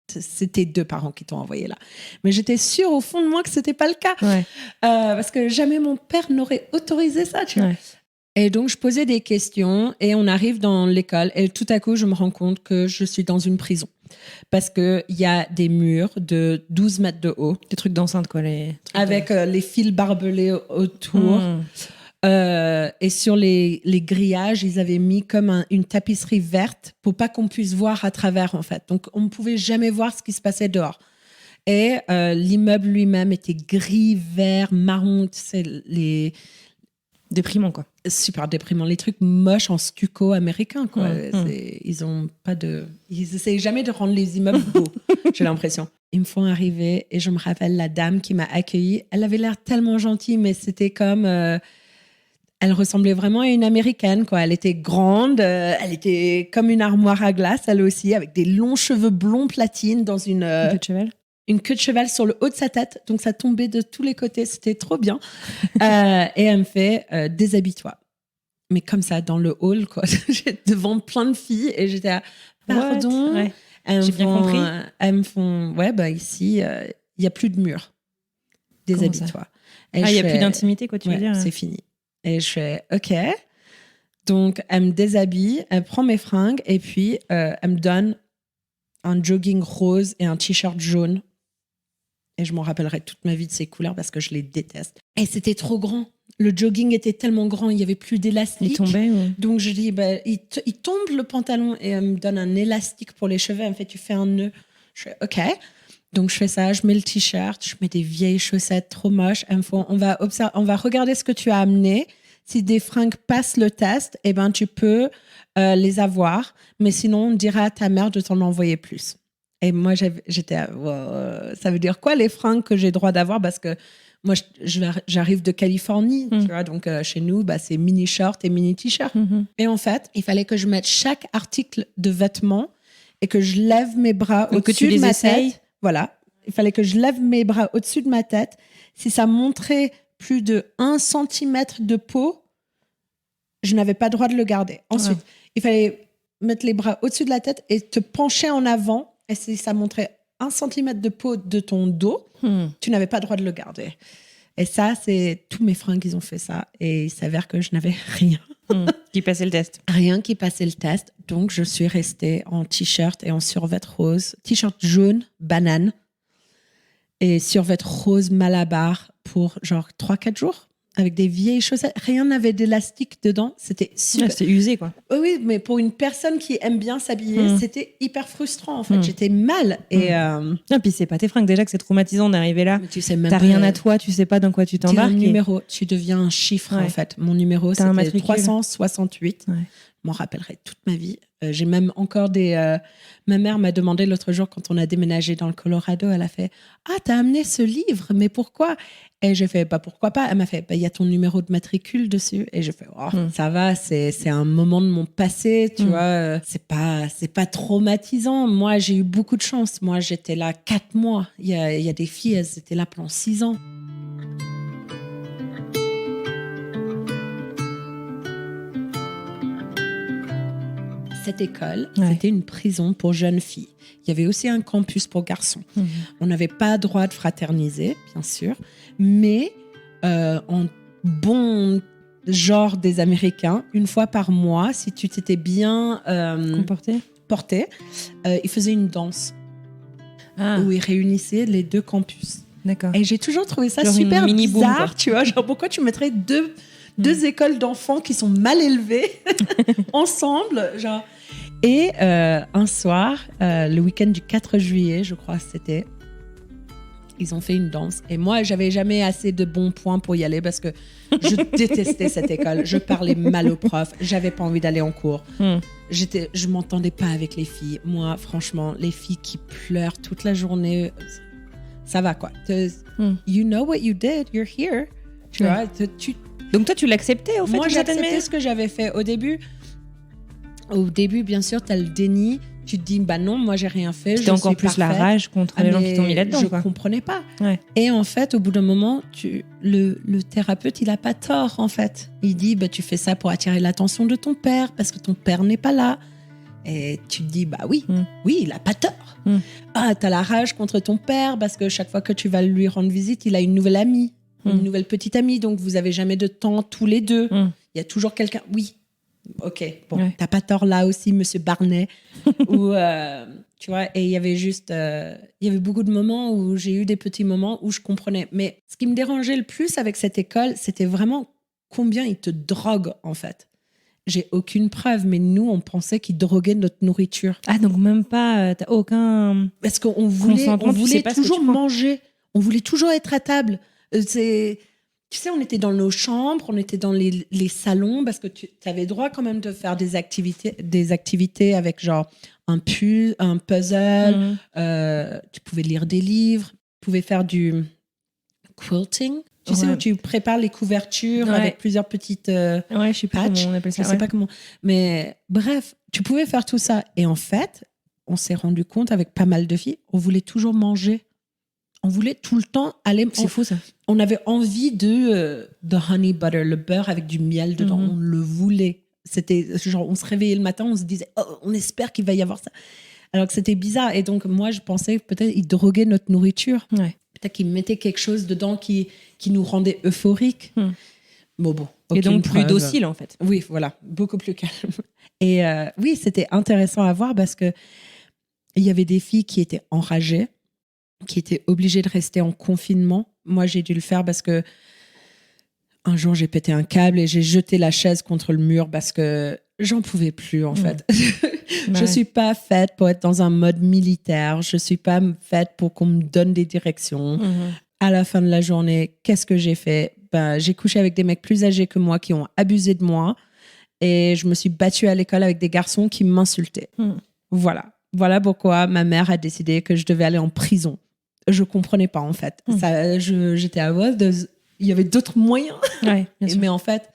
C'était 2 parents qui t'ont envoyé là. Mais j'étais sûre au fond de moi que c'était pas le cas. Parce que jamais mon père n'aurait autorisé ça, tu vois. Et donc, je posais des questions et on arrive dans l'école et tout à coup, je me rends compte que je suis dans une prison. Parce qu'il y a des murs de 12 mètres de haut. Des trucs d'enceinte, quoi. Avec les fils barbelés autour. Et sur les grillages, ils avaient mis comme une tapisserie verte pour pas qu'on puisse voir à travers, en fait. Donc, on ne pouvait jamais voir ce qui se passait dehors. Et l'immeuble lui-même était gris, vert, marron, tu sais, déprimant, quoi. Super déprimant. Les trucs moches en stucco américain, quoi. Ils ont pas ils essayent jamais de rendre les immeubles beaux, j'ai l'impression. Ils me font arriver et je me rappelle la dame qui m'a accueillie. Elle avait l'air tellement gentille, mais c'était comme... elle ressemblait vraiment à une Américaine, quoi. Elle était grande, elle était comme une armoire à glace, elle aussi, avec des longs cheveux blonds platine dans une queue de cheval. Une queue de cheval sur le haut de sa tête, donc ça tombait de tous les côtés, c'était trop bien. Et elle me fait déshabille-toi. Mais comme ça, dans le hall, quoi. J'étais devant plein de filles et j'étais à pardon. J'ai bien compris. Elles me font ici, il n'y a plus de mur. Déshabille-toi. Il n'y a plus d'intimité, quoi, tu veux dire. C'est fini. Et je fais OK. Donc, elle me déshabille, elle prend mes fringues et puis elle me donne un jogging rose et un t-shirt jaune. Et je m'en rappellerai toute ma vie de ces couleurs parce que je les déteste. Et c'était trop grand. Le jogging était tellement grand, il n'y avait plus d'élastique. Il tombait Donc je dis, il tombe le pantalon et elle me donne un élastique pour les cheveux. Elle me fait, tu fais un nœud. Je fais OK. Donc, je fais ça, je mets le t-shirt, je mets des vieilles chaussettes trop moches. Elles me font, on va regarder ce que tu as amené. Si des fringues passent le test, eh ben, tu peux les avoir. Mais sinon, on dira à ta mère de t'en envoyer plus. Et moi, j'étais, ça veut dire quoi les fringues que j'ai droit d'avoir? Parce que moi, j'arrive de Californie, tu vois, donc chez nous, c'est mini short et mini t-shirt. Et en fait, il fallait que je mette chaque article de vêtements et que je lève mes bras au-dessus de ma tête. Voilà, il fallait que je lève mes bras au-dessus de ma tête. Si ça montrait plus de 1 centimètre de peau, je n'avais pas le droit de le garder. Ensuite, il fallait mettre les bras au-dessus de la tête et te pencher en avant. Et si ça montrait 1 centimètre de peau de ton dos, tu n'avais pas le droit de le garder. Et ça, c'est tous mes fringues, ils ont fait ça. Et il s'avère que je n'avais rien. Qui passait le test. Rien qui passait le test. Donc, je suis restée en t-shirt et en survêt rose. T-shirt jaune, banane. Et survêt rose malabar pour genre 3-4 jours. Avec des vieilles chaussettes. Rien n'avait d'élastique dedans. C'était super. C'était usé, quoi. Oui, mais pour une personne qui aime bien s'habiller, c'était hyper frustrant, en fait. J'étais mal. Et puis c'est pas tes fringues. Déjà que c'est traumatisant d'arriver là. Mais tu sais même t'as rien à toi, tu sais pas dans quoi tu t'embarques. Tu as un numéro, tu deviens un chiffre, en fait. Mon numéro, c'était 368. Je m'en rappellerai toute ma vie. J'ai même encore ma mère m'a demandé l'autre jour, quand on a déménagé dans le Colorado, elle a fait « Ah, t'as amené ce livre, mais pourquoi ?» Et j'ai fait « Pourquoi pas ?» Elle m'a fait « Il y a ton numéro de matricule dessus. » Et j'ai fait « Oh, ça va, c'est un moment de mon passé, tu vois. C'est pas traumatisant. Moi, j'ai eu beaucoup de chance. Moi, j'étais là 4 mois. Il y a des filles, elles étaient là pendant 6 ans. Cette école, c'était une prison pour jeunes filles. Il y avait aussi un campus pour garçons. On n'avait pas droit de fraterniser, bien sûr, mais en bon genre des Américains, une fois par mois, si tu t'étais bien porté, ils faisaient une danse où ils réunissaient les 2 campus. D'accord. Et j'ai toujours trouvé ça genre super bizarre, boom, tu vois. Genre, pourquoi tu mettrais deux écoles d'enfants qui sont mal élevées ensemble, genre. Et un soir, le week-end du 4 juillet, je crois que c'était, ils ont fait une danse. Et moi, j'avais jamais assez de bons points pour y aller parce que je détestais cette école. Je parlais mal aux profs. J'avais pas envie d'aller en cours. Je m'entendais pas avec les filles. Moi, franchement, les filles qui pleurent toute la journée, ça va quoi. You know what you did. You're here. Tu vois, Donc toi, tu l'acceptais au fait? Moi, j'acceptais ce que j'avais fait au début. Au début, bien sûr, tu as le déni. Tu te dis, bah non, moi, j'ai rien fait. C'était encore plus la rage contre les gens qui t'ont mis là-dedans. Je comprenais pas. Ouais. Et en fait, au bout d'un moment, le thérapeute, il a pas tort, en fait. Il dit, bah, tu fais ça pour attirer l'attention de ton père, parce que ton père n'est pas là. Et tu te dis, bah oui, il a pas tort. Ah, t'as la rage contre ton père, parce que chaque fois que tu vas lui rendre visite, il a une nouvelle amie. Une nouvelle petite amie, donc vous avez jamais de temps tous les deux. Il y a toujours quelqu'un. Oui, ok, bon, t'as pas tort là aussi, Monsieur Barnet. Ou tu vois, et il y avait juste, il y avait beaucoup de moments où j'ai eu des petits moments où je comprenais. Mais ce qui me dérangeait le plus avec cette école, c'était vraiment combien ils te droguent en fait. J'ai aucune preuve, mais nous, on pensait qu'ils droguaient notre nourriture. Ah, donc même pas, t'as aucun. Parce qu'on voulait toujours manger. On voulait toujours être à table. Tu sais, on était dans nos chambres, on était dans les salons parce que tu avais droit quand même de faire des activités avec genre un puzzle, tu pouvais lire des livres, tu pouvais faire du quilting. Tu sais, où tu prépares les couvertures avec plusieurs petites je sais pas patchs. Comment on appelle ça. Je sais pas comment. Mais bref, tu pouvais faire tout ça. Et en fait, on s'est rendu compte avec pas mal de filles, on voulait toujours manger. On voulait tout le temps aller... C'est fou, ça. On avait envie de honey butter, le beurre avec du miel dedans. On le voulait. C'était genre, on se réveillait le matin, on se disait, oh, on espère qu'il va y avoir ça. Alors que c'était bizarre. Et donc, moi, je pensais que peut-être ils droguaient notre nourriture. Ouais. Peut-être qu'ils mettaient quelque chose dedans qui nous rendait euphoriques. Bon. Et donc plus docile, en fait. Oui, voilà. Beaucoup plus calme. Et oui, c'était intéressant à voir parce qu'il y avait des filles qui étaient enragées, qui étaient obligées de rester en confinement. Moi, j'ai dû le faire parce que un jour, j'ai pété un câble et j'ai jeté la chaise contre le mur parce que j'en pouvais plus, en fait. Bah Je suis pas faite pour être dans un mode militaire. Je suis pas faite pour qu'on me donne des directions. À la fin de la journée, qu'est-ce que j'ai fait? J'ai couché avec des mecs plus âgés que moi qui ont abusé de moi. Et je me suis battue à l'école avec des garçons qui m'insultaient. Voilà pourquoi ma mère a décidé que je devais aller en prison. Je comprenais pas, en fait. J'étais à voix il y avait d'autres moyens. Ouais, bien sûr. Mais en fait,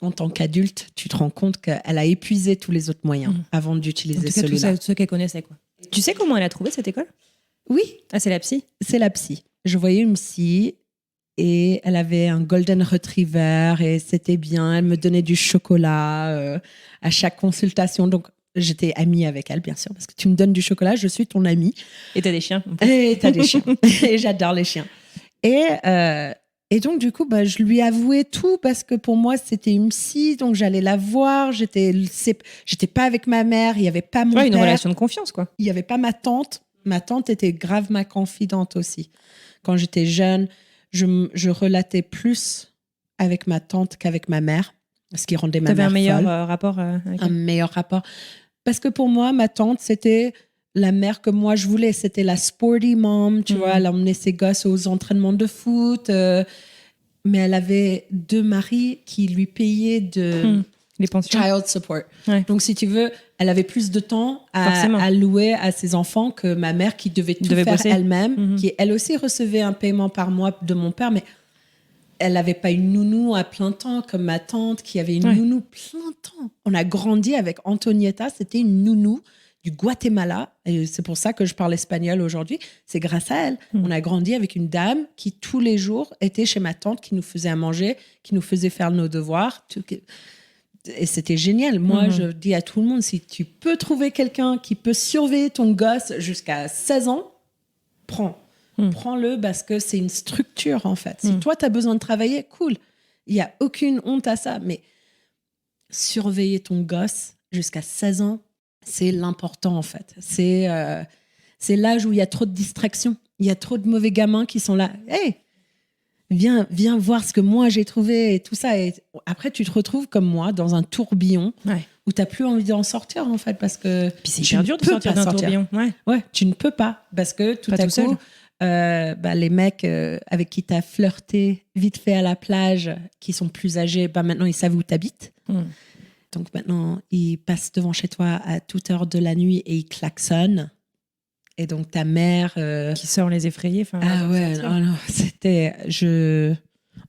en tant qu'adulte, tu te rends compte qu'elle a épuisé tous les autres moyens avant d'utiliser En tout cas, celui-là. tous ceux qu'elle connaissait, quoi. Tu sais comment elle a trouvé cette école? Oui, Ah, c'est la psy? c'est la psy. Je voyais une psy et elle avait un golden retriever et c'était bien. Elle me donnait du chocolat à chaque consultation. Donc, j'étais amie avec elle, bien sûr, parce que tu me donnes du chocolat, je suis ton amie. Et t'as des chiens? En plus. Et t'as des chiens. Et j'adore les chiens. Et donc, du coup, je lui avouais tout parce que pour moi, c'était une psy, donc j'allais la voir. J'étais pas avec ma mère, il n'y avait pas mon père. Une relation de confiance, quoi. Il n'y avait pas ma tante. Ma tante était grave ma confidente aussi. Quand j'étais jeune, je relatais plus avec ma tante qu'avec ma mère, ce qui rendait ma mère folle. T'avais un meilleur rapport avec elle? Un meilleur rapport. Parce que pour moi, ma tante, c'était la mère que moi je voulais. C'était la sporty mom, tu vois. Elle emmenait ses gosses aux entraînements de foot. Mais elle avait 2 maris qui lui payaient les pensions. Child support. Ouais. Donc, si tu veux, elle avait plus de temps à louer à ses enfants que ma mère qui devait tout faire bosser elle-même, qui elle aussi recevait un paiement par mois de mon père, mais elle n'avait pas une nounou à plein temps comme ma tante qui avait une nounou plein temps. On a grandi avec Antonietta, c'était une nounou du Guatemala, et c'est pour ça que je parle espagnol aujourd'hui, c'est grâce à elle. On a grandi avec une dame qui tous les jours était chez ma tante, qui nous faisait à manger, qui nous faisait faire nos devoirs, et c'était génial. Moi, je dis à tout le monde, si tu peux trouver quelqu'un qui peut surveiller ton gosse jusqu'à 16 ans, prends-le parce que c'est une structure, en fait. Si toi, tu as besoin de travailler, cool. Il n'y a aucune honte à ça. Mais surveiller ton gosse jusqu'à 16 ans, c'est l'important, en fait. C'est l'âge où il y a trop de distractions. Il y a trop de mauvais gamins qui sont là. Hey, viens voir ce que moi j'ai trouvé et tout ça. Et après, tu te retrouves comme moi dans un tourbillon où tu n'as plus envie d'en sortir, en fait, parce que puis c'est hyper dur de sortir d'un tourbillon. Ouais, tu ne peux pas, parce que tout à coup, les mecs avec qui tu as flirté vite fait à la plage, qui sont plus âgés, maintenant ils savent où tu habites. Donc maintenant, ils passent devant chez toi à toute heure de la nuit et ils klaxonnent. Et donc ta mère qui sort les effrayer. Non, c'était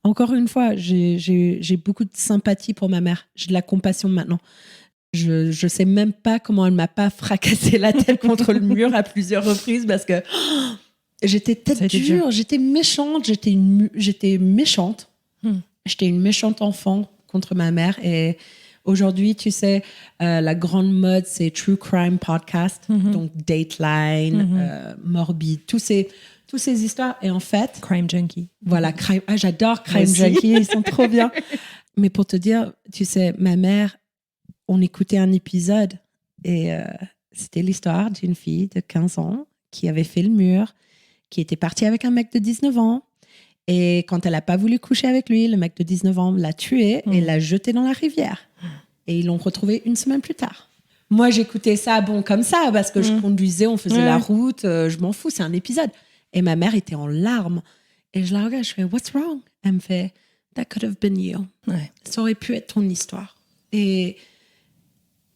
encore une fois, j'ai beaucoup de sympathie pour ma mère. J'ai de la compassion maintenant. Je sais même pas comment elle m'a pas fracassé la tête contre le mur à plusieurs reprises parce que j'étais tête dure, j'étais méchante, j'étais méchante. J'étais une méchante enfant contre ma mère. Et aujourd'hui, tu sais, la grande mode, c'est True Crime Podcast, donc Dateline, Morbid, tous ces histoires. Et en fait... Crime Junkie. Voilà, j'adore Crime Junkie, ils sont trop bien. Mais pour te dire, tu sais, ma mère, on écoutait un épisode et c'était l'histoire d'une fille de 15 ans qui avait fait le mur, qui était partie avec un mec de 19 ans. Et quand elle n'a pas voulu coucher avec lui, le mec de 19 ans l'a tué et l'a jeté dans la rivière. Et ils l'ont retrouvé une semaine plus tard. Moi, j'écoutais ça comme ça parce que je conduisais, on faisait la route, je m'en fous, c'est un épisode. Et ma mère était en larmes. Et je la regarde, je fais « What's wrong ?» Elle me fait « That could have been you. » Ça aurait pu être ton histoire. Et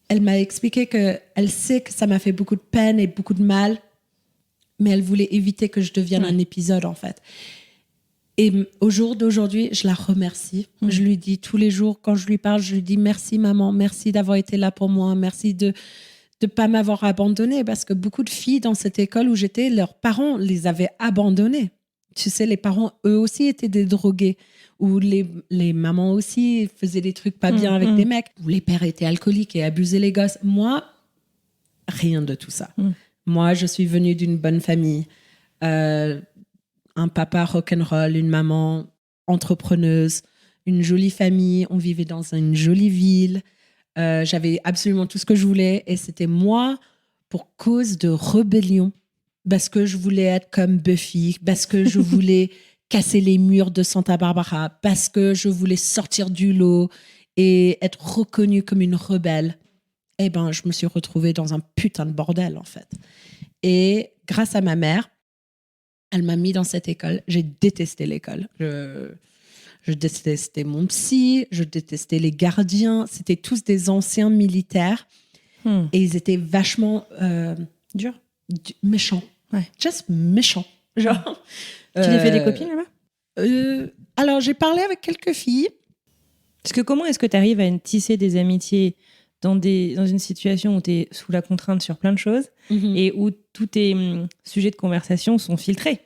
elle m'a expliqué qu'elle sait que ça m'a fait beaucoup de peine et beaucoup de mal, mais elle voulait éviter que je devienne un épisode, en fait. Et au jour d'aujourd'hui, je la remercie. Je lui dis tous les jours, quand je lui parle, je lui dis « Merci maman, merci d'avoir été là pour moi, merci de ne pas m'avoir abandonnée. » Parce que beaucoup de filles dans cette école où j'étais, leurs parents les avaient abandonnées. Tu sais, les parents, eux aussi, étaient des drogués. Ou les mamans aussi faisaient des trucs pas bien avec des mecs. Ou les pères étaient alcooliques et abusaient les gosses. Moi, rien de tout ça. Moi, je suis venue d'une bonne famille. Un papa rock'n'roll, une maman entrepreneuse, une jolie famille. On vivait dans une jolie ville. J'avais absolument tout ce que je voulais. Et c'était moi, pour cause de rébellion, parce que je voulais être comme Buffy, parce que je voulais casser les murs de Santa Barbara, parce que je voulais sortir du lot et être reconnue comme une rebelle, eh ben, je me suis retrouvée dans un putain de bordel, en fait. Et grâce à ma mère, elle m'a mis dans cette école. J'ai détesté l'école. Je détestais mon psy, je détestais les gardiens. C'était tous des anciens militaires. Et ils étaient vachement méchants. Ouais. Just méchants. Genre, Tu t'es fait des copines là-bas alors, j'ai parlé avec quelques filles. Parce que comment est-ce que tu arrives à tisser des amitiés dans une situation où tu es sous la contrainte sur plein de choses et où tous tes sujets de conversation sont filtrés?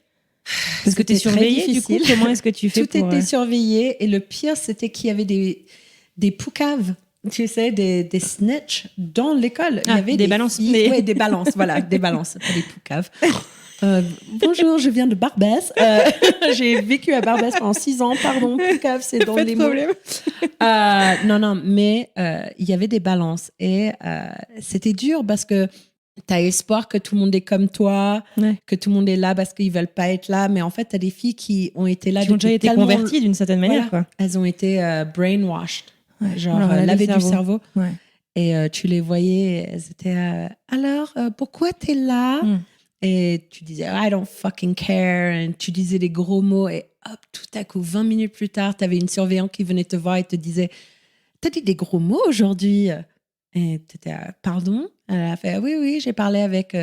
Parce que tu es surveillée, du coup, comment est-ce que tu fais Tout était surveillé, et le pire, c'était qu'il y avait des poucaves, tu sais, des snitch dans l'école. Il y avait des balances. Oui, des balances, voilà, des balances, pas des poucaves. Bonjour, je viens de Barbès. J'ai vécu à Barbès pendant 6 ans, pardon, poucave, c'est dans les mots. Non, mais il y avait des balances, et c'était dur parce que t'as espoir que tout le monde est comme toi, que tout le monde est là parce qu'ils veulent pas être là, mais en fait, t'as des filles qui ont été là, qui ont déjà été converties d'une certaine manière, quoi. Elles ont été brainwashed, genre lavées du cerveau. Ouais. Et tu les voyais, elles étaient alors, pourquoi t'es là? Et tu disais I don't fucking care, et tu disais des gros mots, et hop, tout à coup, 20 minutes plus tard, t'avais une surveillante qui venait te voir et te disait t'as dit des gros mots aujourd'hui? Et tu étais, pardon? Elle a fait, oui, j'ai parlé avec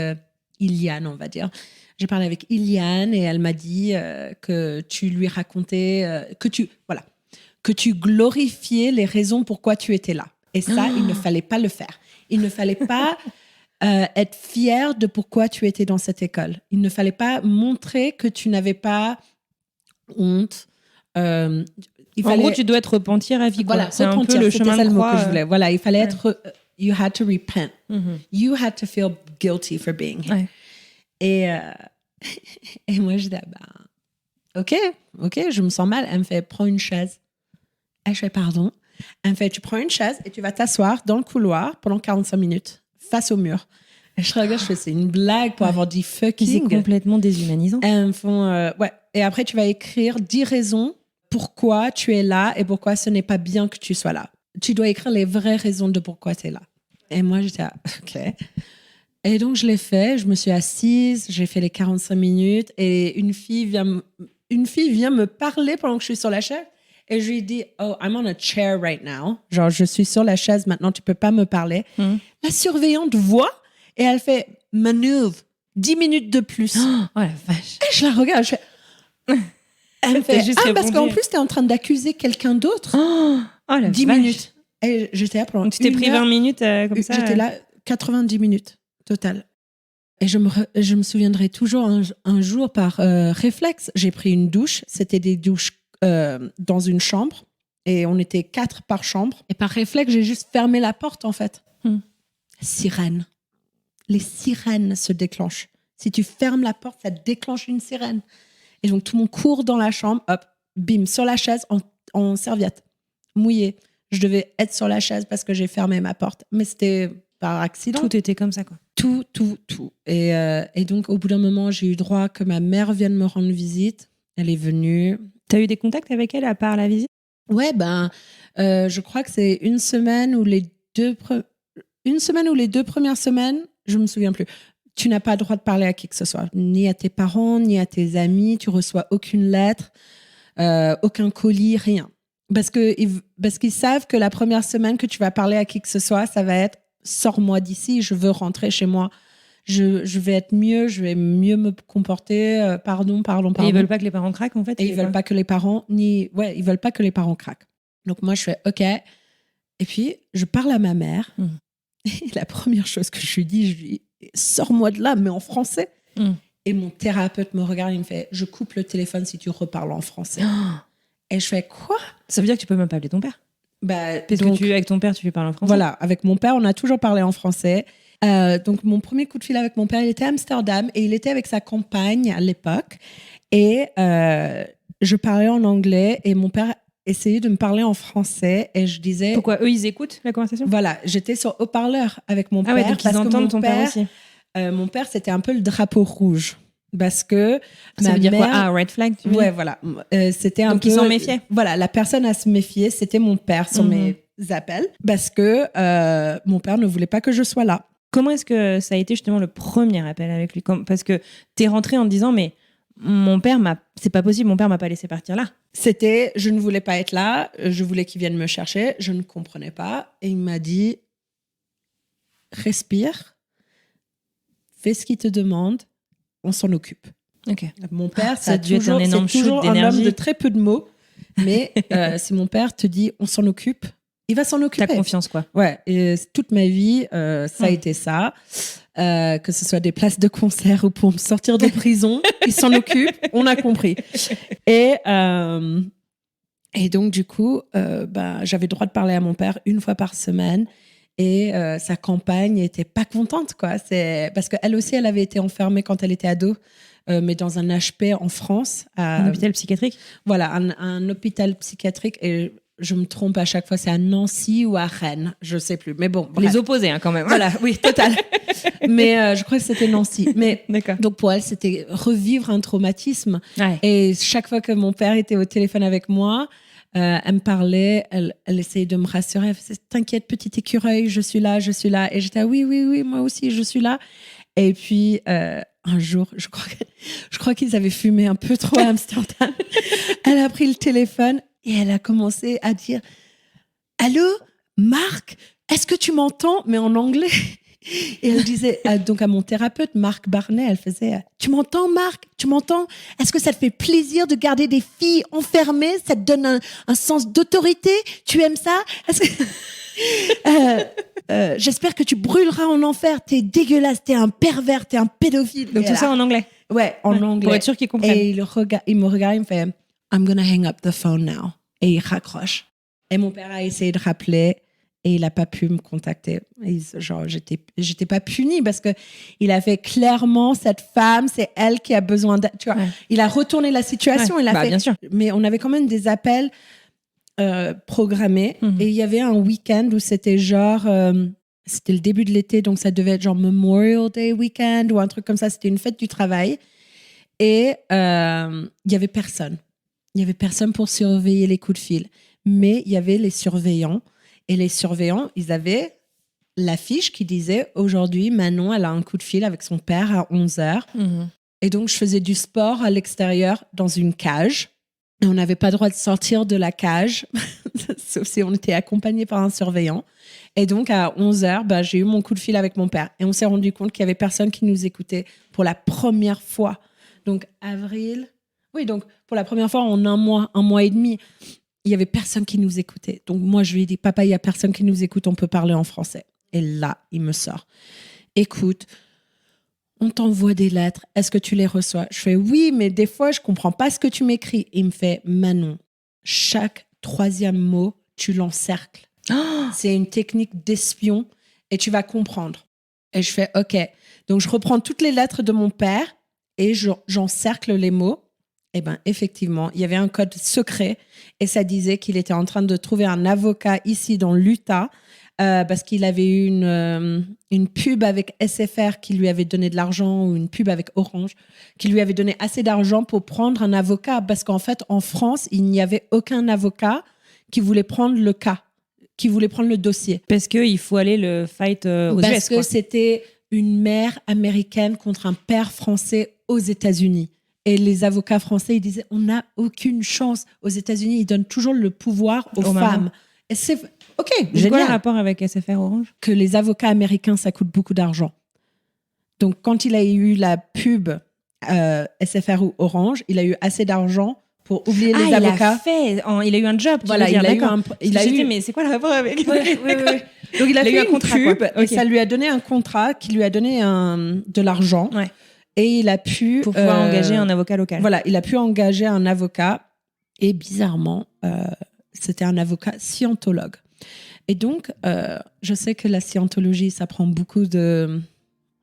Iliane, on va dire. J'ai parlé avec Iliane, et elle m'a dit que tu lui racontais, que tu glorifiais les raisons pourquoi tu étais là. Et ça, il ne fallait pas le faire. Il ne fallait pas être fier de pourquoi tu étais dans cette école. Il ne fallait pas montrer que tu n'avais pas honte. En gros, tu dois être repenti, ravi. Voilà, c'est un peu le chemin de croix. Que je voulais. Voilà, il fallait être. You had to repent. You had to feel guilty for being here. Et moi, je dis, ok, je me sens mal. Elle me fait, prends une chaise. Et je fais, pardon. Elle me fait, tu prends une chaise et tu vas t'asseoir dans le couloir pendant 45 minutes, face au mur. Et je regarde, je fais, c'est une blague pour avoir dit fucking. C'est complètement déshumanisant. Et elles me font, Et après, tu vas écrire 10 raisons pourquoi tu es là et pourquoi ce n'est pas bien que tu sois là. Tu dois écrire les vraies raisons de pourquoi tu es là. Et moi, j'étais OK. Et donc, je l'ai fait. Je me suis assise. J'ai fait les 45 minutes. Et une fille vient me parler pendant que je suis sur la chaise. Et je lui dis, oh, I'm on a chair right now. Genre, je suis sur la chaise maintenant. Tu peux pas me parler. La surveillante voit et elle fait, manœuvre, 10 minutes de plus. Oh la vache. Et je la regarde. Je fais... Elle me fait, parce qu'en plus, tu es en train d'accuser quelqu'un d'autre. Oh la 10 vache. minutes. Et j'étais là pendant Donc, tu t'es pris 20 minutes comme ça. J'étais là 90 minutes total. Et je me souviendrai toujours un jour par réflexe, j'ai pris une douche. C'était des douches dans une chambre. Et on était 4 par chambre. Et par réflexe, j'ai juste fermé la porte, en fait. Sirène. Les sirènes se déclenchent. Si tu fermes la porte, ça déclenche une sirène. Et donc, tout le monde court dans la chambre, hop, bim, sur la chaise, en serviette, mouillée. Je devais être sur la chaise parce que j'ai fermé ma porte. Mais c'était par accident. Tout était comme ça, quoi. Tout. Et donc, au bout d'un moment, j'ai eu droit que ma mère vienne me rendre visite. Elle est venue. T'as eu des contacts avec elle à part la visite? Ouais, je crois que c'est une semaine ou les 2 premières semaines, je me souviens plus. Tu n'as pas le droit de parler à qui que ce soit, ni à tes parents, ni à tes amis. Tu reçois aucune lettre, aucun colis, rien. Parce qu'ils savent que la première semaine que tu vas parler à qui que ce soit, ça va être « sors-moi d'ici, je veux rentrer chez moi. Je vais être mieux, je vais mieux me comporter. Pardon. » Et ils veulent pas que les parents craquent, en fait. Et ils veulent pas que les parents ils veulent pas que les parents craquent. Donc moi, je fais OK. Et puis, je parle à ma mère. Et la première chose que je lui dis, sors-moi de là, mais en français. Et mon thérapeute me regarde et il me fait, je coupe le téléphone si tu reparles en français. Et je fais, quoi? Ça veut dire que tu peux même pas appeler ton père? Parce donc, que avec ton père, tu lui parles en français. Voilà, avec mon père, on a toujours parlé en français. Donc, mon premier coup de fil avec mon père, il était à Amsterdam et il était avec sa compagne à l'époque. Et je parlais en anglais et mon père essayait de me parler en français et je disais... Pourquoi? Eux, ils écoutent la conversation? Voilà, j'étais sur haut-parleur avec mon père. Ouais, donc ils entendent ton père aussi. Mon père, c'était un peu le drapeau rouge. Parce que ça veut dire quoi? Ah, red flag, tu veux dire? Ouais, voilà. C'était un donc peu... ils s'en méfiaient? Voilà, la personne à se méfier, c'était mon père sur appels parce que mon père ne voulait pas que je sois là. Comment est-ce que ça a été justement le premier appel avec lui? Parce que t'es rentrée en te disant, mais c'est pas possible, mon père m'a pas laissé partir là. C'était, je ne voulais pas être là, je voulais qu'il vienne me chercher, je ne comprenais pas. Et il m'a dit, respire, fais ce qu'il te demande, on s'en occupe. Ok. Mon père, ça a dû être un énorme shoot toujours un d'énergie. homme de très peu de mots, mais si mon père te dit, on s'en occupe, il va s'en occuper. T'as confiance, quoi. Ouais, et toute ma vie, ça a été ça. Que ce soit des places de concert ou pour me sortir de prison, il s'en occupe, on a compris. Et donc, du coup, j'avais le droit de parler à mon père une fois par semaine. Et sa compagne n'était pas contente, quoi. Parce qu'elle aussi, elle avait été enfermée quand elle était ado, mais dans un HP en France. Un hôpital psychiatrique? Voilà, un hôpital psychiatrique. Et je me trompe à chaque fois, c'est à Nancy ou à Rennes, je ne sais plus. Mais bon, bref. Les opposés, quand même. Voilà, oui, total. Mais je crois que c'était Nancy. Mais, d'accord. Donc pour elle, c'était revivre un traumatisme. Ouais. Et chaque fois que mon père était au téléphone avec moi, elle me parlait, elle essayait de me rassurer. Elle faisait, t'inquiète, petit écureuil, je suis là. Et j'étais, oui, moi aussi, je suis là. Et puis, un jour, je crois qu'ils avaient fumé un peu trop à Amsterdam. Elle a pris le téléphone et elle a commencé à dire, allô, Marc, est-ce que tu m'entends? Mais en anglais. Et elle disait, donc à mon thérapeute, Marc Barnet, elle faisait, tu m'entends, Marc? Tu m'entends? Est-ce que ça te fait plaisir de garder des filles enfermées? Ça te donne un sens d'autorité? Tu aimes ça? Est-ce que... j'espère que tu brûleras en enfer. T'es dégueulasse, t'es un pervers, t'es un pédophile. Donc tout ça en anglais? Ouais, en anglais. Pour être sûr qu'ils comprennent. Et il me regarde, il me fait, I'm gonna hang up the phone now. Et il raccroche. Et mon père a essayé de rappeler et il n'a pas pu me contacter. Et genre, j'étais pas punie parce que il avait clairement cette femme, c'est elle qui a besoin d'aide. Tu vois, il a retourné la situation. Ouais. Il a fait, bien sûr. Mais on avait quand même des appels programmés. Et il y avait un week-end où c'était genre... c'était le début de l'été, donc ça devait être genre Memorial Day weekend ou un truc comme ça. C'était une fête du travail. Et il y avait personne. Il y avait personne pour surveiller les coups de fil. Mais il y avait les surveillants. Et les surveillants, ils avaient l'affiche qui disait « Aujourd'hui, Manon, elle a un coup de fil avec son père à 11h. Et donc, je faisais du sport à l'extérieur dans une cage. Et on n'avait pas le droit de sortir de la cage, sauf si on était accompagné par un surveillant. Et donc, à 11h, j'ai eu mon coup de fil avec mon père. Et on s'est rendu compte qu'il n'y avait personne qui nous écoutait pour la première fois. Donc, avril... Oui, donc, pour la première fois en un mois et demi, il n'y avait personne qui nous écoutait. Donc, moi, je lui ai dit, papa, il n'y a personne qui nous écoute, on peut parler en français. Et là, il me sort. Écoute, on t'envoie des lettres, est-ce que tu les reçois? Je fais, oui, mais des fois, je ne comprends pas ce que tu m'écris. Il me fait, Manon, chaque troisième mot, tu l'encercles. C'est une technique d'espion et tu vas comprendre. Et je fais, OK. Donc, je reprends toutes les lettres de mon père et j'encercle les mots. Eh bien, effectivement, il y avait un code secret et ça disait qu'il était en train de trouver un avocat ici dans l'Utah parce qu'il avait eu une pub avec SFR qui lui avait donné de l'argent ou une pub avec Orange qui lui avait donné assez d'argent pour prendre un avocat parce qu'en fait, en France, il n'y avait aucun avocat qui voulait prendre le cas, qui voulait prendre le dossier. Parce qu'il faut aller le fight aux US, parce que c'était une mère américaine contre un père français aux États-Unis. Et les avocats français, ils disaient, on n'a aucune chance. Aux États-Unis, ils donnent toujours le pouvoir aux femmes. Et c'est... OK, génial. C'est quoi le rapport avec SFR Orange? Que les avocats américains, ça coûte beaucoup d'argent. Donc, quand il a eu la pub SFR ou Orange, il a eu assez d'argent pour oublier les avocats. Il a eu un job. Voilà, il a eu... Mais c'est quoi le rapport avec... Ouais. Donc, il a fait eu un une contrat, pub quoi. et ça lui a donné un contrat qui lui a donné de l'argent. Ouais. Et il a pu... Pour pouvoir engager un avocat local. Voilà, il a pu engager un avocat. Et bizarrement, c'était un avocat scientologue. Et donc, je sais que la scientologie, ça prend beaucoup de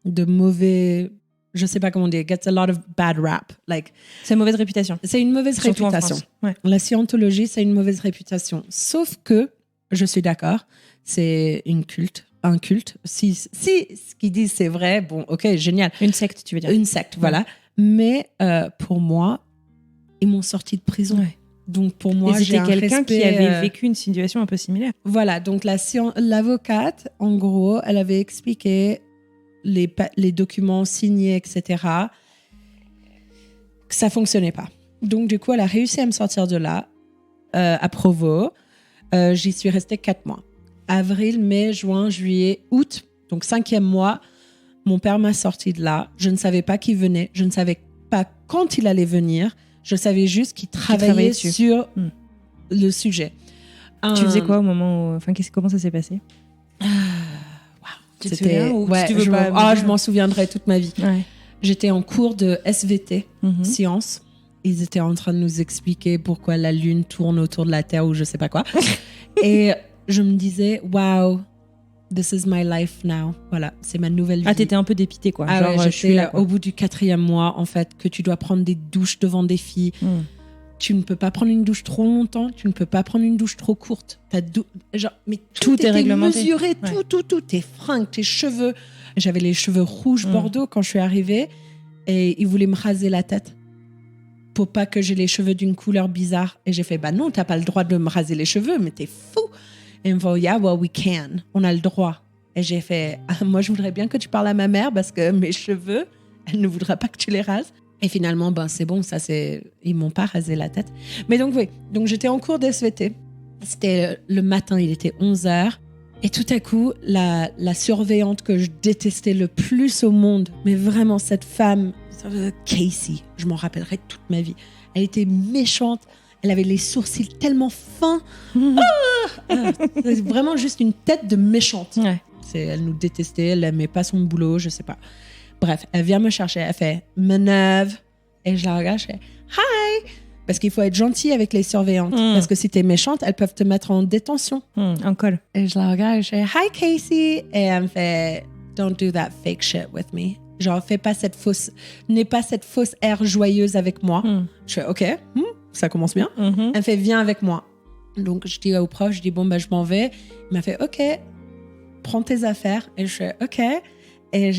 mauvais... Je ne sais pas comment dire. Gets a lot of bad rap. C'est une mauvaise réputation. C'est une mauvaise Surtout réputation. En France. Ouais. La scientologie, c'est une mauvaise réputation. Sauf que, je suis d'accord, c'est un culte. Si ce qu'ils disent, c'est vrai, bon, ok, génial. Une secte, tu veux dire? Une secte, voilà. Mais pour moi, ils m'ont sorti de prison. Ouais. Donc pour moi, Et j'ai c'était un quelqu'un respect, qui avait vécu une situation un peu similaire. Voilà, donc l'avocate, en gros, elle avait expliqué les documents signés, etc., que ça fonctionnait pas. Donc du coup, elle a réussi à me sortir de là, à Provo. J'y suis restée 4 mois. Avril, mai, juin, juillet, août, donc 5e mois, mon père m'a sorti de là. Je ne savais pas qui venait. Je ne savais pas quand il allait venir. Je savais juste qu'il travaillait sur le sujet. Tu faisais quoi au moment où... Enfin, comment ça s'est passé? Tu te souviens ou si tu veux pas je m'en souviendrai toute ma vie. Ouais. J'étais en cours de SVT, sciences. Ils étaient en train de nous expliquer pourquoi la Lune tourne autour de la Terre ou je sais pas quoi. Et je me disais, wow, this is my life now. Voilà, c'est ma nouvelle vie. Ah, t'étais un peu dépitée, quoi. Ah genre, ouais, je suis là, quoi. Au bout du 4e mois, en fait, que tu dois prendre des douches devant des filles. Tu ne peux pas prendre une douche trop longtemps, tu ne peux pas prendre une douche trop courte. Mais tout est réglementé. Mesuré, tout, tes fringues, tes cheveux. J'avais les cheveux rouges bordeaux quand je suis arrivée et ils voulaient me raser la tête pour pas que j'ai les cheveux d'une couleur bizarre. Et j'ai fait, bah non, t'as pas le droit de me raser les cheveux, mais t'es fou. Et ils me font, yeah, well, we can. On a le droit. Et j'ai fait, moi, je voudrais bien que tu parles à ma mère parce que mes cheveux, elle ne voudra pas que tu les rases. Et finalement, c'est bon, ils m'ont pas rasé la tête. Mais donc, oui, donc j'étais en cours d'SVT. C'était le matin, il était 11h. Et tout à coup, la surveillante que je détestais le plus au monde, mais vraiment cette femme, Casey, je m'en rappellerai toute ma vie. Elle était méchante, elle avait les sourcils tellement fins. C'est vraiment juste une tête de méchante. Ouais. Elle nous détestait, elle n'aimait pas son boulot, je sais pas. Bref, elle vient me chercher, elle fait manœuvre et je la regarde, je fais hi, parce qu'il faut être gentil avec les surveillantes, parce que si t'es méchante, elles peuvent te mettre en détention. En col. Et je la regarde, je fais hi Casey, et elle me fait don't do that fake shit with me. Genre n'aie pas cette fausse air joyeuse avec moi. Je fais ok, ça commence bien. Elle me fait viens avec moi. Donc je dis au prof, je m'en vais. Il m'a fait ok, prends tes affaires, et je fais ok, et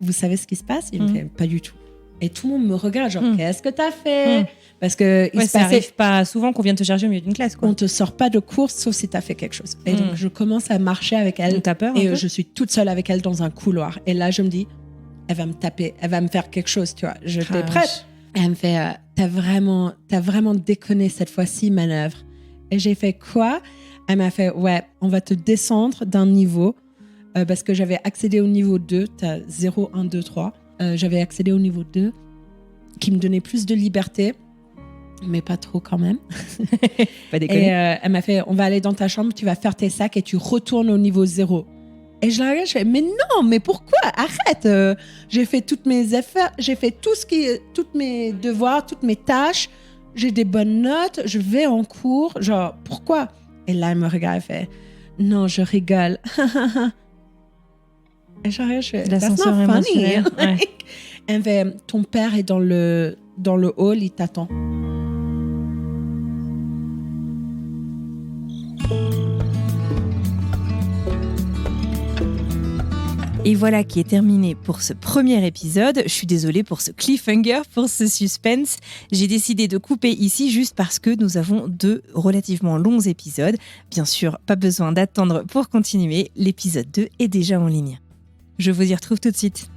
vous savez ce qui se passe? Il me fait pas du tout. Et tout le monde me regarde, genre, qu'est-ce que t'as fait? Parce que ça arrive pas souvent qu'on vienne te charger au milieu d'une classe, quoi. On te sort pas de course sauf si t'as fait quelque chose. Et donc, je commence à marcher avec elle. Donc, t'as peur? Et je suis toute seule avec elle dans un couloir. Et là, je me dis, elle va me taper, elle va me faire quelque chose, tu vois. J'étais prête. Et elle me fait, t'as vraiment déconné cette fois-ci, manœuvre. Et j'ai fait quoi? Elle m'a fait, ouais, on va te descendre d'un niveau. Parce que j'avais accédé au niveau 2, t'as 0, 1, 2, 3. J'avais accédé au niveau 2, qui me donnait plus de liberté, mais pas trop quand même. Pas déconner. Et elle m'a fait, on va aller dans ta chambre, tu vas faire tes sacs et tu retournes au niveau 0. Et je la regarde, je fais, mais non, mais pourquoi? Arrête, j'ai fait toutes mes affaires, j'ai fait toutes mes devoirs, toutes mes tâches, j'ai des bonnes notes, je vais en cours, genre, pourquoi? Et là, elle me regarde, elle fait, non, je rigole. Et je fais, l'ascenseur émotionnel. Ouais. Elle fait, ton père est dans le hall, il t'attend. Et voilà qui est terminé pour ce premier épisode. Je suis désolée pour ce cliffhanger, pour ce suspense. J'ai décidé de couper ici juste parce que nous avons 2 relativement longs épisodes. Bien sûr, pas besoin d'attendre pour continuer. L'épisode 2 est déjà en ligne. Je vous y retrouve tout de suite.